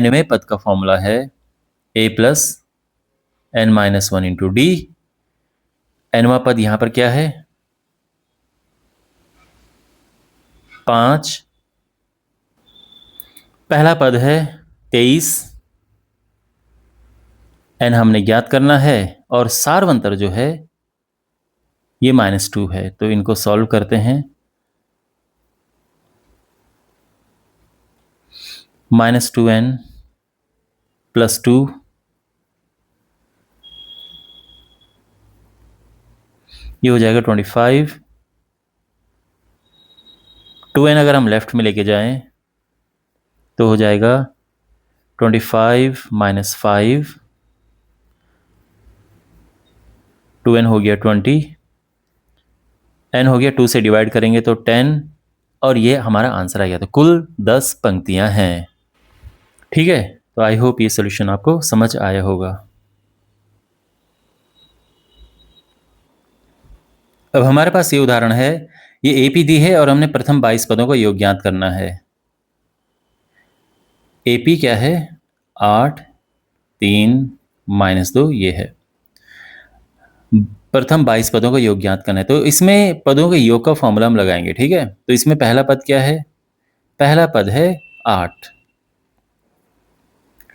nवें पद का फॉर्मूला है a plus n minus 1 into डी। nवां पद यहां पर क्या है 5। पहला पद है 23, n हमने ज्ञात करना है और सारवंतर जो है ये -2 है। तो इनको सॉल्व करते हैं। -2n प्लस 2 ये हो जाएगा 25। 2n अगर हम लेफ्ट में लेके जाएं तो हो जाएगा 25 माइनस 5, 2n हो गया 20, n हो गया 2 से डिवाइड करेंगे तो 10 और ये हमारा आंसर आ गया। तो कुल 10 पंक्तियां हैं। ठीक है, तो आई होप ये सोल्यूशन आपको समझ आया होगा। अब हमारे पास ये उदाहरण है, ये एपी दी है और हमने प्रथम 22 पदों का योग ज्ञात करना है। एपी क्या है 8 3 -2 ये है। प्रथम 22 पदों का योग ज्ञात करना है, तो इसमें पदों के योग का फॉर्मूला हम लगाएंगे। ठीक है, तो इसमें पहला पद क्या है, पहला पद है 8।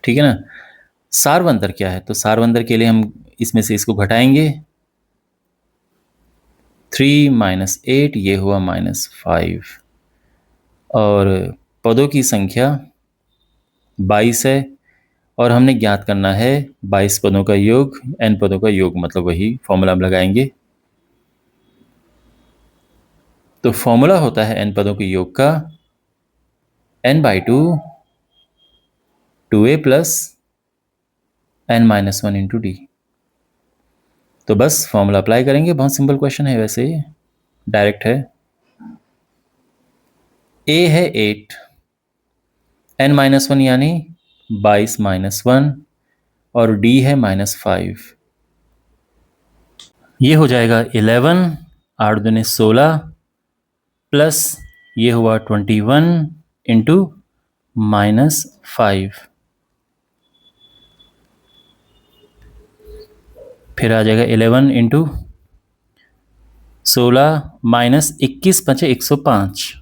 ठीक है ना। सारवंतर क्या है, तो सारवंतर के लिए हम इसमें से इसको घटाएंगे। 3 - 8 ये हुआ -5 और पदों की संख्या 22 है और हमने ज्ञात करना है 22 पदों का योग, n पदों का योग, मतलब वही फॉर्मूला हम लगाएंगे। तो फॉर्मूला होता है n पदों के योग का n/2 2a plus n - 1 into d. तो बस फॉर्मूला अप्लाई करेंगे, बहुत सिंपल क्वेश्चन है, वैसे डायरेक्ट है। a है 8, n - 1 यानी 22 - 1 और d है -5। ये हो जाएगा 11, 8 दूनी 16 प्लस ये हुआ 21 इंटू -5। फिर आ जाएगा 11 इंटू 16 माइनस 21 5 105।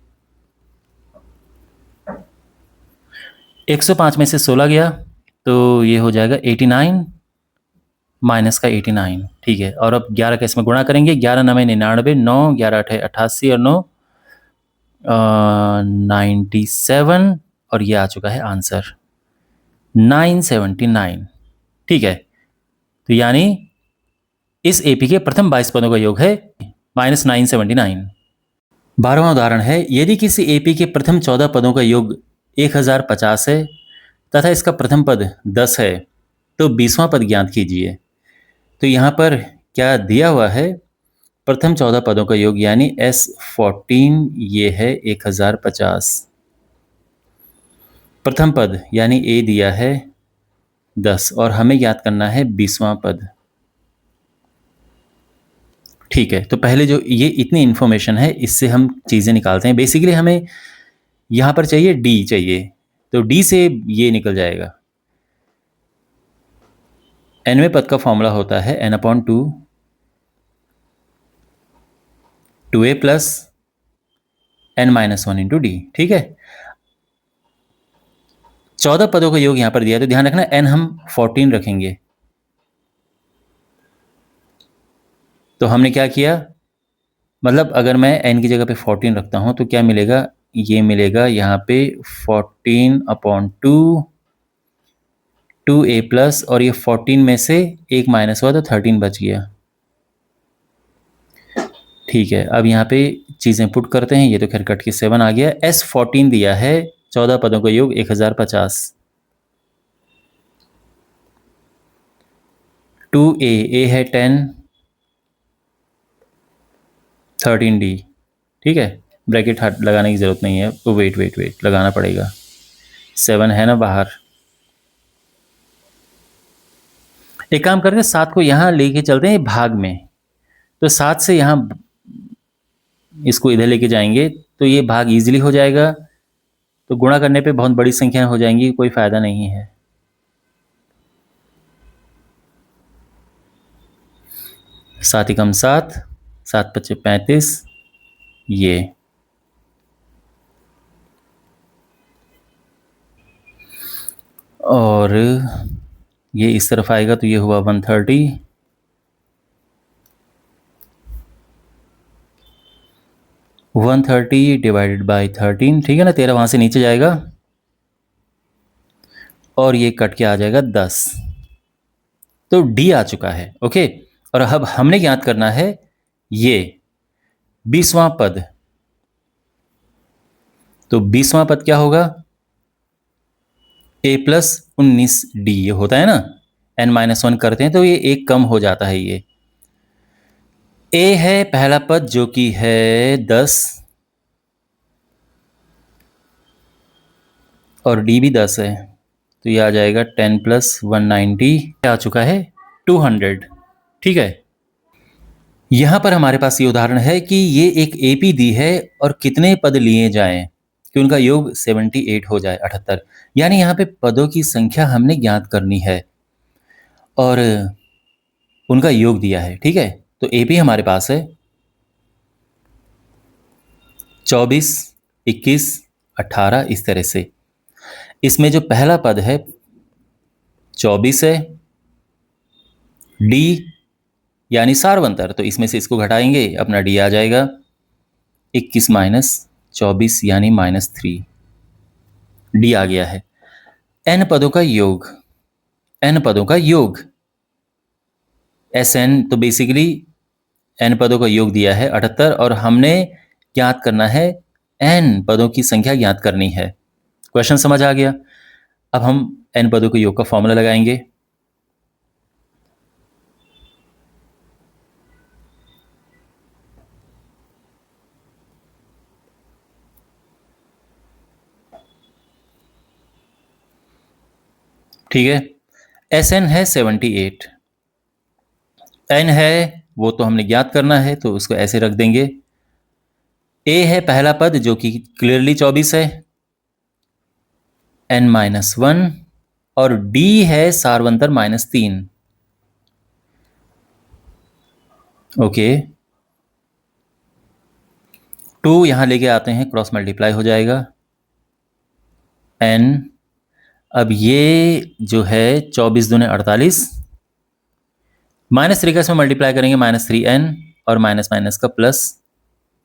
105 में से 16 गया तो ये हो जाएगा 89 माइनस का 89। ठीक है, और अब 11 का इसमें गुणा करेंगे। 11 9 99, 9 11 8 88 और 9 97 और ये आ चुका है आंसर 979। ठीक है, तो यानी इस एपी के प्रथम 22 पदों का योग है -979। 12वां उदाहरण है, यदि किसी एपी के प्रथम 14 पदों का योग 1050 है तथा इसका प्रथम पद 10 है तो 20वां पद ज्ञात कीजिए। तो यहाँ पर क्या दिया हुआ है, प्रथम 14 पदों का योग यानी S14 ये है 1050। प्रथम पद यानी A दिया है 10 और हमें ज्ञात करना है 20वां पद। ठीक है, तो पहले जो ये इतनी इंफॉर्मेशन है इससे हम चीज़ें निकालते हैं। बेसिकली हमें यहाँ पर चाहिए D चाहिए, तो D से ये निकल जाएगा। nवें पद का फॉर्मूला होता है n/2 2a plus n - 1 into D. ठीक है, 14 पदों का योग यहाँ पर दिया है तो ध्यान रखना n हम 14 रखेंगे। तो हमने क्या किया, मतलब अगर मैं n की जगह पे 14 रखता हूँ तो क्या मिलेगा, ये मिलेगा यहाँ पे 14/2 2a प्लस और ये 14 में से एक माइनस हुआ तो 13 बच गया। ठीक है, अब यहाँ पे चीज़ें पुट करते हैं। ये तो खैर कट के 7 आ गया। S14 दिया है, 14 पदों का योग 1050। 2A, A है 10, 13D। ठीक है, ब्रैकेट हट लगाने की ज़रूरत नहीं है। तो वेट लगाना पड़ेगा। 7 है ना बाहर। एक काम करते हैं, 7 को यहाँ लेके चलते हैं भाग में। तो 7 से यहाँ इसको इधर लेके जाएंगे तो ये भाग इजीली हो जाएगा। तो गुणा करने पे बहुत बड़ी संख्या हो जाएंगी, कोई फायदा नहीं है। 7 एकम 7, 7 पच्चे 35, ये और ये इस तरफ आएगा तो ये हुआ 130। 130 डिवाइडेड बाई 13, ठीक है ना। 13 वहां से नीचे जाएगा और ये कट के आ जाएगा 10। तो डी आ चुका है। ओके, और अब हमने ज्ञात करना है ये 20वां पद। तो 20वां पद क्या होगा? a प्लस 19d, ये होता है ना। n-1 करते हैं तो ये एक कम हो जाता है। ये a है पहला पद जो कि है 10 और d भी 10 है, तो ये आ जाएगा 10 प्लस 190, आ चुका है 200। ठीक है, यहां पर हमारे पास ये उदाहरण है कि ये एक एपी दी है और कितने पद लिए जाएं कि उनका योग 78 हो जाए, 78। यानी यहाँ पे पदों की संख्या हमने ज्ञात करनी है और उनका योग दिया है। ठीक है, तो एपी हमारे पास है 24, 21, 18, इस तरह से। इसमें जो पहला पद है 24 है, डी यानी सारवंतर, तो इसमें से इसको घटाएंगे, अपना डी आ जाएगा 21 माइनस 24 यानी -3, डी आ गया है। n पदों का योग, n पदों का योग Sn, तो बेसिकली n पदों का योग दिया है 78 और हमने ज्ञात करना है n पदों की संख्या ज्ञात करनी है। क्वेश्चन समझ आ गया? अब हम n पदों के योग का फॉर्मूला लगाएंगे। ठीक है, Sn है 78, n है वो तो हमने ज्ञात करना है, तो उसको ऐसे रख देंगे। a है पहला पद जो कि क्लियरली 24 है, n-1, और d है सारवंतर -3। ओके, 2 यहां लेके आते हैं, क्रॉस मल्टीप्लाई हो जाएगा n। अब ये जो है 24 दूने 48, -3 का इसमें मल्टीप्लाई करेंगे -3n और माइनस माइनस का प्लस,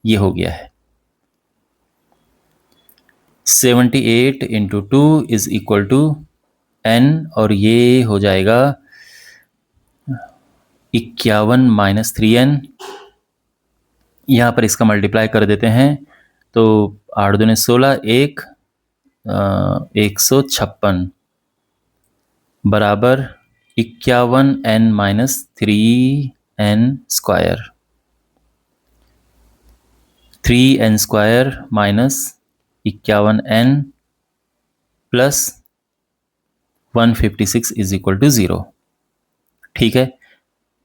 ये हो गया है 78 into 2 is equal to n, और ये हो जाएगा 51 -3n। यहाँ पर इसका मल्टीप्लाई कर देते हैं तो 8 दूने 16, 156 बराबर 51n -3n square, 3n square minus 51n plus 156 is equal to 0। ठीक है,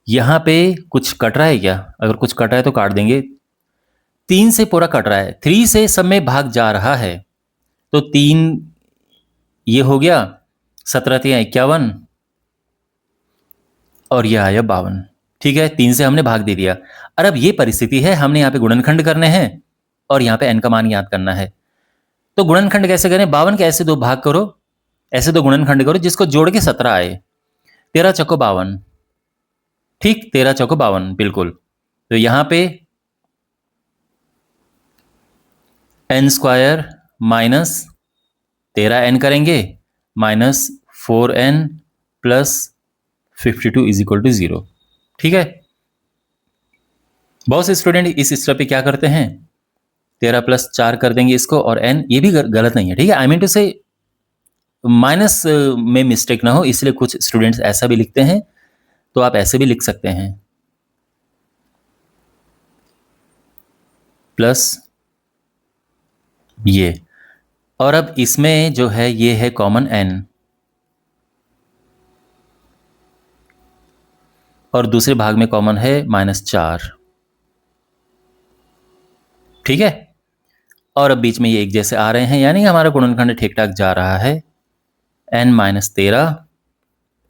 यहां पे कुछ कट रहा है क्या? अगर कुछ कट रहा है तो काट देंगे। 3 से पूरा कट रहा है, 3 से सब में भाग जा रहा है, तो 3 ये हो गया, 17 3 51 और ये आया 52। ठीक है, 3 से हमने भाग दे दिया। और अब ये परिस्थिति है, हमने यहाँ पे गुणनखंड करने हैं और यहाँ पे n का मान याद करना है। तो गुणनखंड कैसे करें? 52 के ऐसे दो भाग करो, ऐसे दो गुणनखंड करो जिसको जोड़ के 17 आए। 13 चौको 52, ठीक, 13 चौको 52 बिल्कुल। तो यहां पे n स्क्वायर माइनस 13n करेंगे minus 4n plus 52 is equal to 0। ठीक है, बहुत से स्टूडेंट इस स्टेप पे क्या करते हैं, 13 + 4 कर देंगे इसको, और n, ये भी गलत नहीं है, ठीक है। आई मीन टू से माइनस में मिस्टेक ना हो, इसलिए कुछ स्टूडेंट्स ऐसा भी लिखते हैं, तो आप ऐसे भी लिख सकते हैं, प्लस ये, और अब इसमें जो है ये है कॉमन n, और दूसरे भाग में कॉमन है -4, ठीक है। और अब बीच में ये एक जैसे आ रहे हैं, यानी हमारा गुणनखंड ठीक ठाक जा रहा है। n - 13,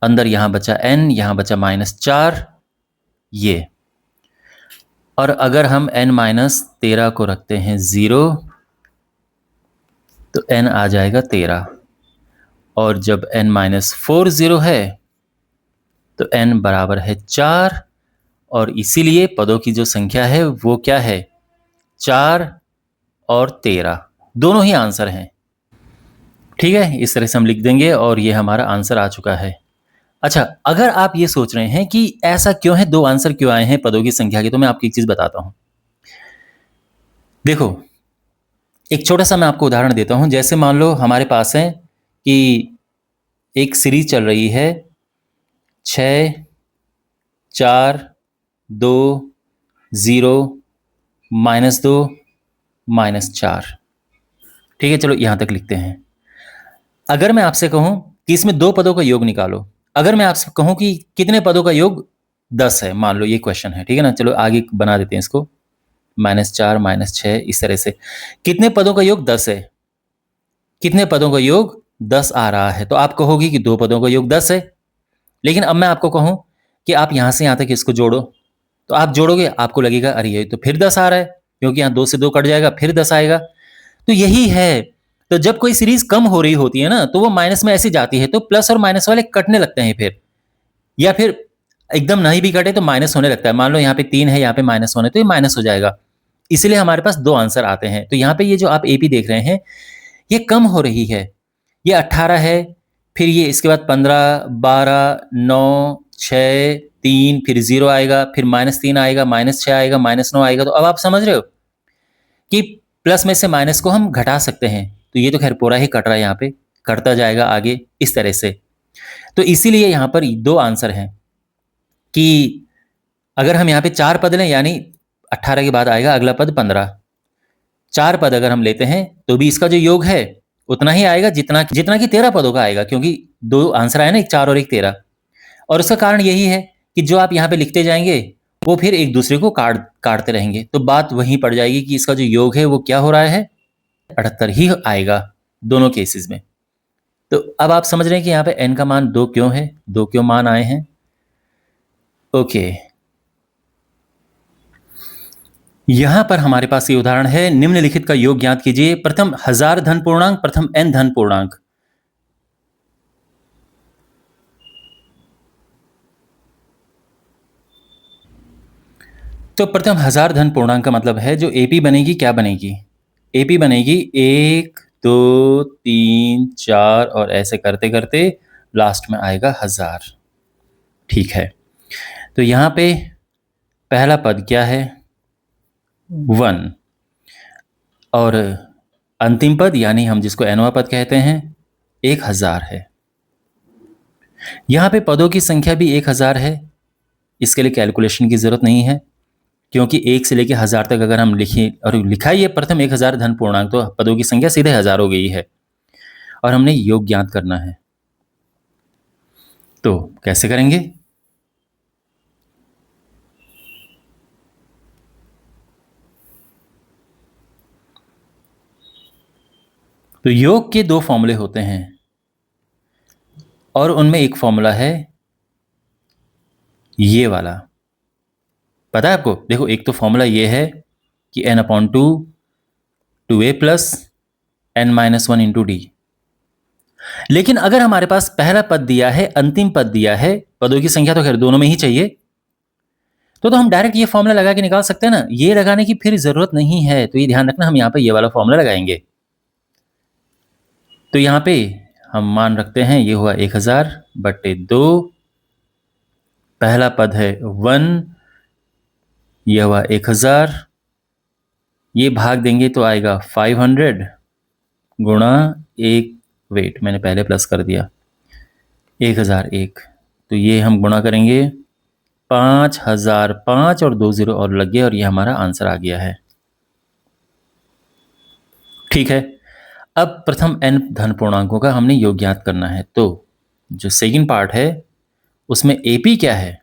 अंदर यहां बचा n, यहां बचा -4, ये। और अगर हम n - 13 को रखते हैं 0, तो n आ जाएगा 13, और जब n - 4 0 है तो n बराबर है 4, और इसीलिए पदों की जो संख्या है वो क्या है, 4 और 13, दोनों ही आंसर हैं, ठीक है। इस तरह से हम लिख देंगे और ये हमारा आंसर आ चुका है। अच्छा, अगर आप ये सोच रहे हैं कि ऐसा क्यों है, दो आंसर क्यों आए हैं पदों की संख्या के, तो मैं आपको एक चीज बताता हूं। देखो, एक छोटा सा मैं आपको उदाहरण देता हूं। जैसे मान लो हमारे पास है कि एक सीरीज चल रही है 6 4 2 0 -2 -4, ठीक है। चलो यहां तक लिखते हैं। अगर मैं आपसे कहूं कि इसमें दो पदों का योग निकालो, अगर मैं आपसे कहूं कि कितने पदों का योग 10 है, मान लो ये क्वेश्चन है, ठीक है ना। चलो आगे बना देते हैं इसको, -4 -6, इस तरह से। कितने पदों का योग 10 है, कितने पदों का योग 10 आ रहा है, तो आप कहोगे कि दो पदों का योग 10 है। लेकिन अब मैं आपको कहूं कि आप यहां से यहां तक इसको जोड़ो, तो आप जोड़ोगे, आपको लगेगा अरे ये तो फिर 10 आ रहा है, क्योंकि यहां 2 से 2 कट जाएगा, फिर 10 आएगा। तो यही है, तो जब कोई सीरीज कम हो रही होती है ना, तो वो माइनस में ऐसी जाती है, तो प्लस और माइनस वाले कटने लगते हैं फिर, या फिर एकदम नहीं भी कटे तो माइनस होने लगता है। मान लो यहाँ पे 3 है, यहाँ पे माइनस होने, तो ये माइनस हो जाएगा। इसलिए हमारे पास दो आंसर आते हैं। तो यहाँ पे ये जो आप एपी देख रहे हैं, ये कम हो रही है, ये 18 है, फिर ये इसके बाद 15 12 9 6 3, फिर 0 आएगा, फिर -3 आएगा, -6 आएगा, -9 आएगा। तो अब आप समझ रहे हो कि प्लस में से माइनस को हम घटा सकते हैं। तो ये तो खैर पूरा ही कट रहा है, यहाँ पे कटता जाएगा आगे इस तरह से। तो इसीलिए यहाँ पर दो आंसर हैं कि अगर हम यहाँ पे 4 पद लें, यानी 18 के बाद आएगा अगला पद 15, 4 पद अगर हम लेते हैं तो भी इसका जो योग है उतना ही आएगा जितना जितना कि 13 पदों का आएगा, क्योंकि दो आंसर आए ना, एक 4 और एक 13। और उसका कारण यही है कि जो आप यहाँ पे लिखते जाएंगे वो फिर एक दूसरे को काटते रहेंगे, तो बात वहीं पड़ जाएगी कि इसका जो योग है वो क्या हो रहा है, 78 ही आएगा दोनों केसेस में। तो अब आप समझ रहे हैं कि यहाँ पे n का मान 2 क्यों है, 2 क्यों मान आए हैं। ओके, यहां पर हमारे पास ये उदाहरण है, निम्नलिखित का योग ज्ञात कीजिए। प्रथम 1000 धन पूर्णांक, प्रथम n धन पूर्णांक। तो प्रथम 1000 धन पूर्णांक का मतलब है जो एपी बनेगी, क्या बनेगी, एपी बनेगी 1 2 3 4, और ऐसे करते करते लास्ट में आएगा 1000, ठीक है। तो यहां पे पहला पद क्या है, 1, और अंतिम पद यानी हम जिसको nवां पद कहते हैं 1000 है। यहां पे पदों की संख्या भी 1000 है, इसके लिए कैलकुलेशन की जरूरत नहीं है, क्योंकि 1 से लेकर 1000 तक अगर हम लिखें, और लिखा ही है प्रथम 1000 धन पूर्णांक, तो पदों की संख्या सीधे 1000 हो गई है, और हमने योग ज्ञात करना है। तो कैसे करेंगे, तो योग के दो फॉर्मूले होते हैं, और उनमें एक फॉर्मूला है ये वाला, पता है आपको। देखो, एक तो फॉर्मूला ये है कि n/2 2a plus n-1 into D. लेकिन अगर हमारे पास पहला पद दिया है, अंतिम पद दिया है, पदों की संख्या तो खैर दोनों में ही चाहिए, तो हम डायरेक्ट ये फॉर्मूला लगा के निकाल सकते हैं ना, ये लगाने की फिर जरूरत नहीं है। तो ये ध्यान रखना, हम यहाँ पे ये वाला फॉर्मूला लगाएंगे। तो यहाँ पे हम मान रखते हैं, ये हुआ 1000/2, पहला पद है 1, यह हुआ 1000, ये भाग देंगे तो आएगा 500 गुणा एक, वेट मैंने पहले प्लस कर दिया, 1001, तो ये हम गुणा करेंगे 5005 और 2 0 और लग गए और ये हमारा आंसर आ गया है। ठीक है, अब प्रथम n धन पूर्णांकों का हमने योग ज्ञात करना है। तो जो सेकंड पार्ट है उसमें AP क्या है?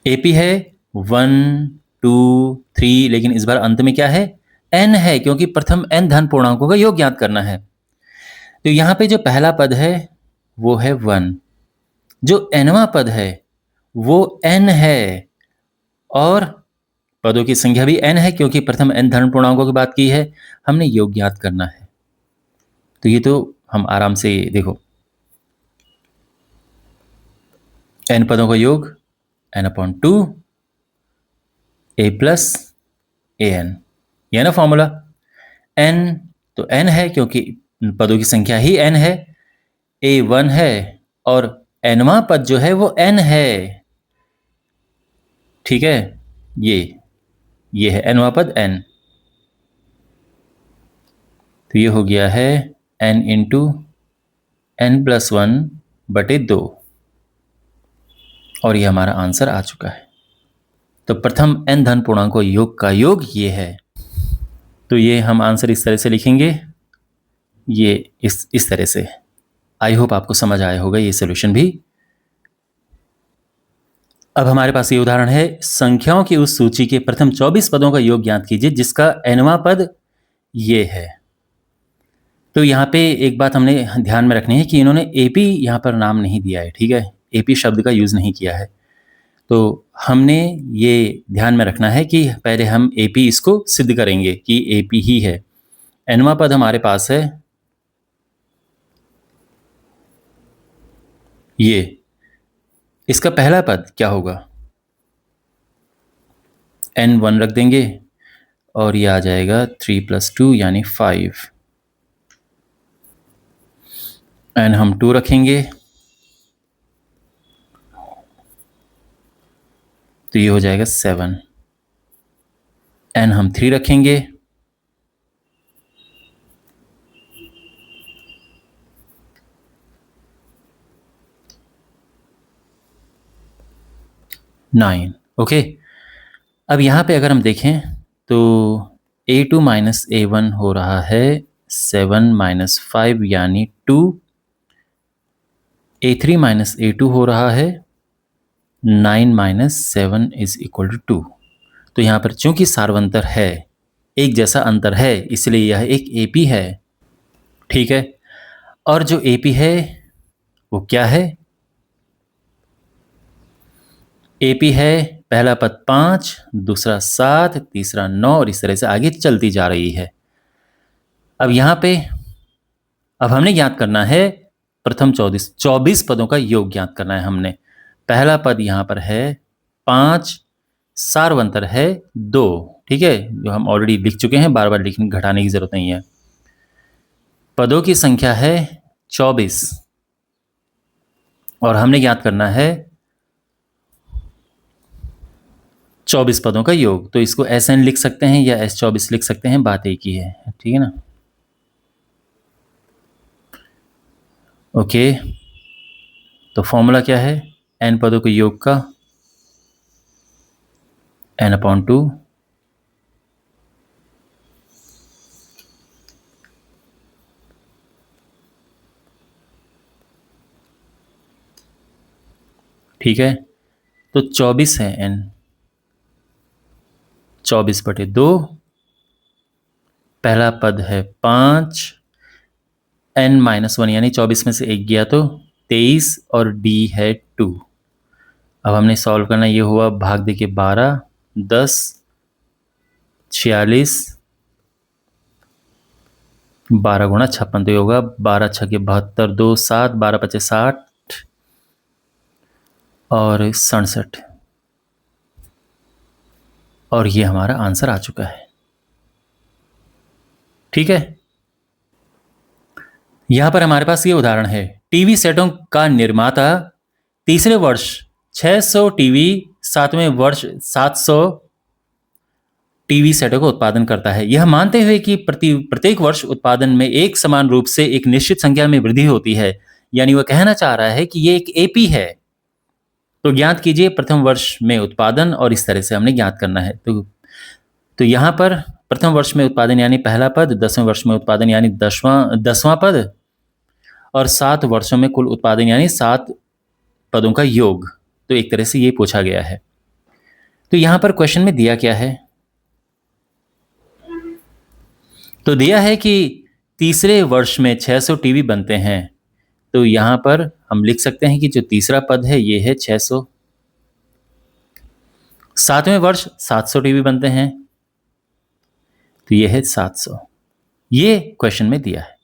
AP है 1 2 3, लेकिन इस बार अंत में क्या है? n है, क्योंकि प्रथम n धन पूर्णांकों का योग ज्ञात करना है। तो यहाँ पे जो पहला पद है वो है 1, जो nवां पद है वो n है, और पदों की संख्या भी n है, क्योंकि प्रथम n धन पूर्णांकों की बात की है, हमने योग ज्ञात करना है। तो ये तो हम आराम से देखो, n पदों का योग n/2 a प्लस an, यह ना फॉर्मूला। n तो n है क्योंकि पदों की संख्या ही n है, a 1 है और nवां पद जो है वो n है। ठीक है, ये है nवां पद n, तो ये हो गया है n इंटू n+1/2, और ये हमारा आंसर आ चुका है। तो प्रथम n धन पूर्णांकों योग का योग ये है। तो ये हम आंसर इस तरह से लिखेंगे, ये इस तरह से। आई होप आपको समझ आया होगा ये सॉल्यूशन भी। अब हमारे पास ये उदाहरण है, संख्याओं की उस सूची के प्रथम 24 पदों का योग ज्ञात कीजिए जिसका nवां पद ये है। तो यहाँ पे एक बात हमने ध्यान में रखनी है कि इन्होंने AP यहाँ पर नाम नहीं दिया है। ठीक है, AP शब्द का यूज़ नहीं किया है। तो हमने ये ध्यान में रखना है कि पहले हम AP इसको सिद्ध करेंगे कि AP ही है। nवां पद हमारे पास है ये, इसका पहला पद क्या होगा? n1 रख देंगे और ये आ जाएगा 3 + 2 यानी 5, n हम 2 रखेंगे तो ये हो जाएगा 7, n हम 3 रखेंगे (9). ओके, अब यहाँ पे अगर हम देखें तो A2 - A1 हो रहा है 7 - 5 यानी 2, A3 - A2 हो रहा है 9 - 7 = 2। तो यहाँ पर चूंकि सार्वंतर है, एक जैसा अंतर है, इसलिए यह एक AP है। ठीक है, और जो AP है वो क्या है? AP है पहला पद 5, दूसरा 7, तीसरा 9 और इस तरह से आगे चलती जा रही है। अब यहाँ पे अब हमने ज्ञात करना है प्रथम 24 पदों का योग ज्ञात करना है हमने। पहला पद यहाँ पर है 5, सार्वंतर है 2। ठीक है, जो हम ऑलरेडी लिख चुके हैं, बार बार लिखने घटाने की जरूरत नहीं है। पदों की संख्या है 24 और हमने ज्ञात करना है 24 पदों का योग। तो इसको SN लिख सकते हैं या S24 लिख सकते हैं, बात एक ही है। ठीक है ना? ओके, तो फॉर्मूला क्या है n पदों के योग का? n/2 ठीक है, तो 24 है n, 24/2, पहला पद है 5, n-1 यानी 24 में से एक गया तो 23 और d है 2। अब हमने सॉल्व करना, ये हुआ भाग दे के 12, 10, 46, 12 गुणा 56, तो ये होगा 12 × 6 = 72, 2 7, 12 × 5 = 60 और 67, और ये हमारा आंसर आ चुका है। ठीक है, यहां पर हमारे पास ये उदाहरण है, टीवी सेटों का निर्माता तीसरे वर्ष 600 टीवी 7वें वर्ष 700 टीवी सेटों का उत्पादन करता है। यह मानते हुए कि प्रत्येक वर्ष उत्पादन में एक समान रूप से एक निश्चित संख्या में वृद्धि होती है, यानी वह कहना चाह रहा है कि ये एक एपी है। तो ज्ञात कीजिए प्रथम वर्ष में उत्पादन, और इस तरह से हमने ज्ञात करना है। तो यहाँ पर प्रथम वर्ष में उत्पादन यानी पहला पद, 10वें वर्ष में उत्पादन यानी 10वां पद, और 7 वर्षों में कुल उत्पादन यानी 7 पदों का योग। तो एक तरह से ये पूछा गया है। तो यहाँ पर क्वेश्चन में दिया क्या है? तो दिया है कि तीसरे वर्ष में 600 टीवी बनते हैं। तो यहाँ पर हम लिख सकते हैं कि जो तीसरा पद है ये है 600। 7वें वर्ष 700 टीवी बनते हैं, तो ये है 700। ये क्वेश्चन में दिया है।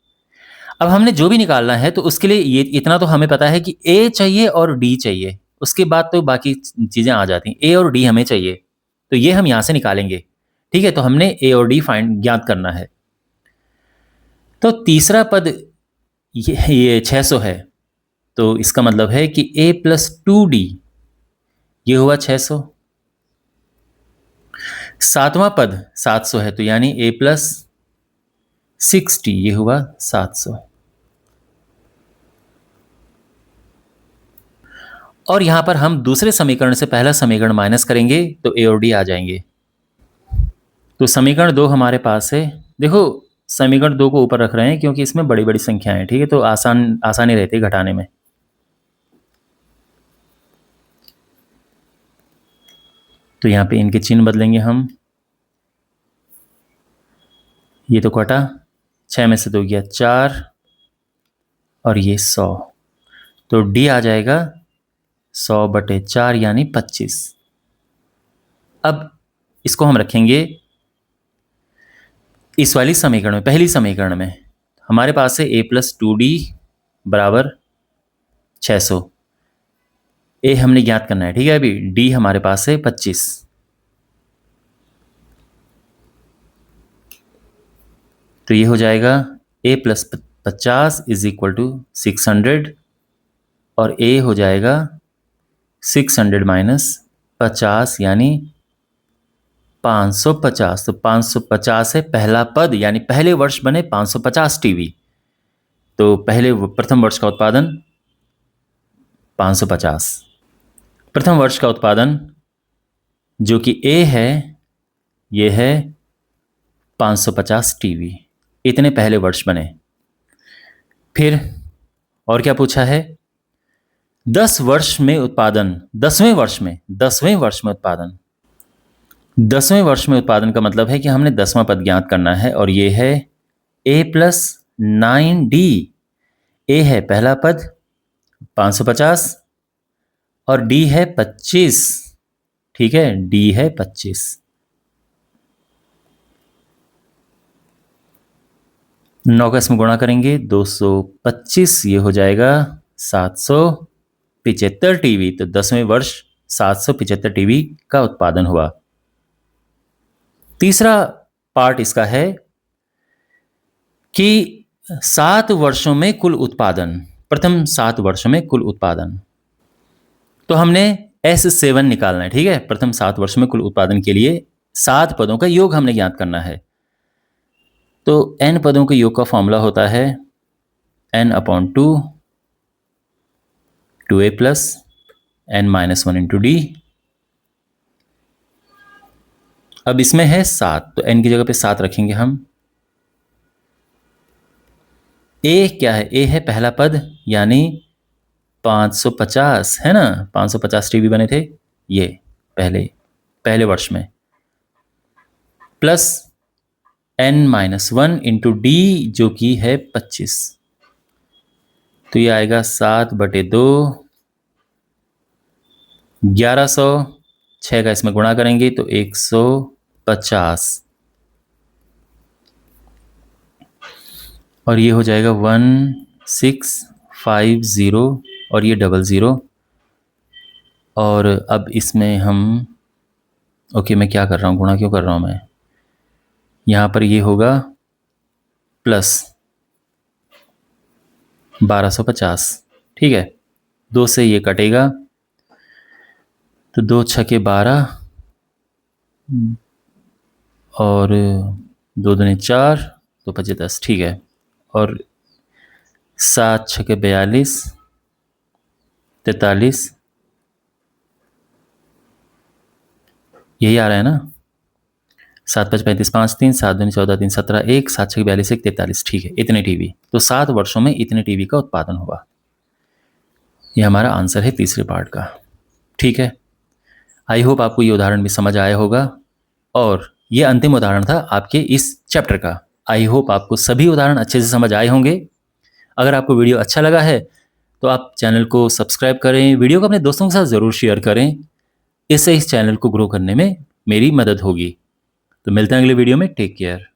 अब हमने जो भी निकालना है तो उसके लिए ये इतना तो हमें पता है कि ए चाहिए और डी चाहिए, उसके बाद तो बाकी चीजें आ जाती हैं। ए और डी हमें चाहिए, तो ये हम यहां से निकालेंगे। ठीक है, तो हमने ए और डी फाइंड ज्ञात करना है। तो तीसरा पद ये 600 है, तो इसका मतलब है कि a प्लस 2d ये हुआ 600। 7वां पद 700 है, तो यानी a प्लस 6d ये हुआ 700। और यहां पर हम दूसरे समीकरण से पहला समीकरण माइनस करेंगे तो a और d आ जाएंगे। तो समीकरण 2 हमारे पास है। देखो समीकरण 2 को ऊपर रख रहे हैं क्योंकि इसमें बड़ी बड़ी संख्याएं हैं। ठीक है, तो आसानी रहती है घटाने में। तो यहाँ पे इनके चिन्ह बदलेंगे हम। ये तो कटा, 6 में से 2 गया 4, और ये 100। तो डी आ जाएगा 100/4 यानी 25। अब इसको हम रखेंगे इस वाली समीकरण में, पहली समीकरण में। हमारे पास है a प्लस 2d बराबर 600। ए हमने ज्ञात करना है। ठीक है, अभी डी हमारे पास है 25। तो ये हो जाएगा a plus 50 is equal to 600, और a हो जाएगा 600 माइनस 50 यानी 550। तो 550 है पहला पद, यानी पहले वर्ष बने 550 टीवी। तो प्रथम वर्ष का उत्पादन 550। प्रथम वर्ष का उत्पादन जो कि A है, ये है 550 टीवी। इतने पहले वर्ष बने। फिर और क्या पूछा है? 10 वर्ष में उत्पादन, 10वें वर्ष में उत्पादन। 10वें वर्ष में उत्पादन का मतलब है कि हमने 10वां पद ज्ञात करना है, और ये है a प्लस 9d। a है पहला पद 550 और d है 25। ठीक है, d है 25। 9 का इसमें गुणा करेंगे 225, ये हो जाएगा 775 टीवी। तो 10वें वर्ष 775 टीवी का उत्पादन हुआ। तीसरा पार्ट इसका है कि 7 वर्षों में कुल उत्पादन, प्रथम 7 वर्षों में कुल उत्पादन। तो हमने S7 निकालना है। ठीक है, प्रथम 7 वर्षों में कुल उत्पादन के लिए 7 पदों का योग हमने ज्ञात करना है। तो n पदों के योग का फॉर्मूला होता है n/2 2a plus n-1 into D. अब इसमें है 7, तो n की जगह पे 7 रखेंगे हम। a क्या है? a है पहला पद, यानी 550 है ना। 550 टीवी बने थे ये पहले वर्ष में, प्लस n-1 इंटू डी जो कि है 25। तो ये आएगा 7/2 1100। 6 का इसमें गुणा करेंगे तो 150, और ये हो जाएगा 1650, और ये 00। और अब इसमें हम मैं क्या कर रहा हूँ, गुणा क्यों कर रहा हूँ मैं? यहाँ पर ये होगा प्लस 1250। ठीक है, 2 से ये कटेगा, तो 2 छके 12 और 2 दूनी 4, 2 पचे 10, ठीक है। और 7 छके 42, 43, यही आ रहा है ना। 7 5 35 5 3, 7 दूनी 14 3 17 1, 7 छके 42 1 43, ठीक है। इतने टीवी, तो 7 वर्षों में इतने टीवी का उत्पादन हुआ। ये हमारा आंसर है तीसरे पार्ट का, ठीक है। आई होप आपको ये उदाहरण भी समझ आया होगा, और ये अंतिम उदाहरण था आपके इस चैप्टर का। आई होप आपको सभी उदाहरण अच्छे से समझ आए होंगे। अगर आपको वीडियो अच्छा लगा है तो आप चैनल को सब्सक्राइब करें, वीडियो को अपने दोस्तों के साथ ज़रूर शेयर करें। इससे इस चैनल को ग्रो करने में मेरी मदद होगी। तो मिलते हैं अगले वीडियो में। Take care.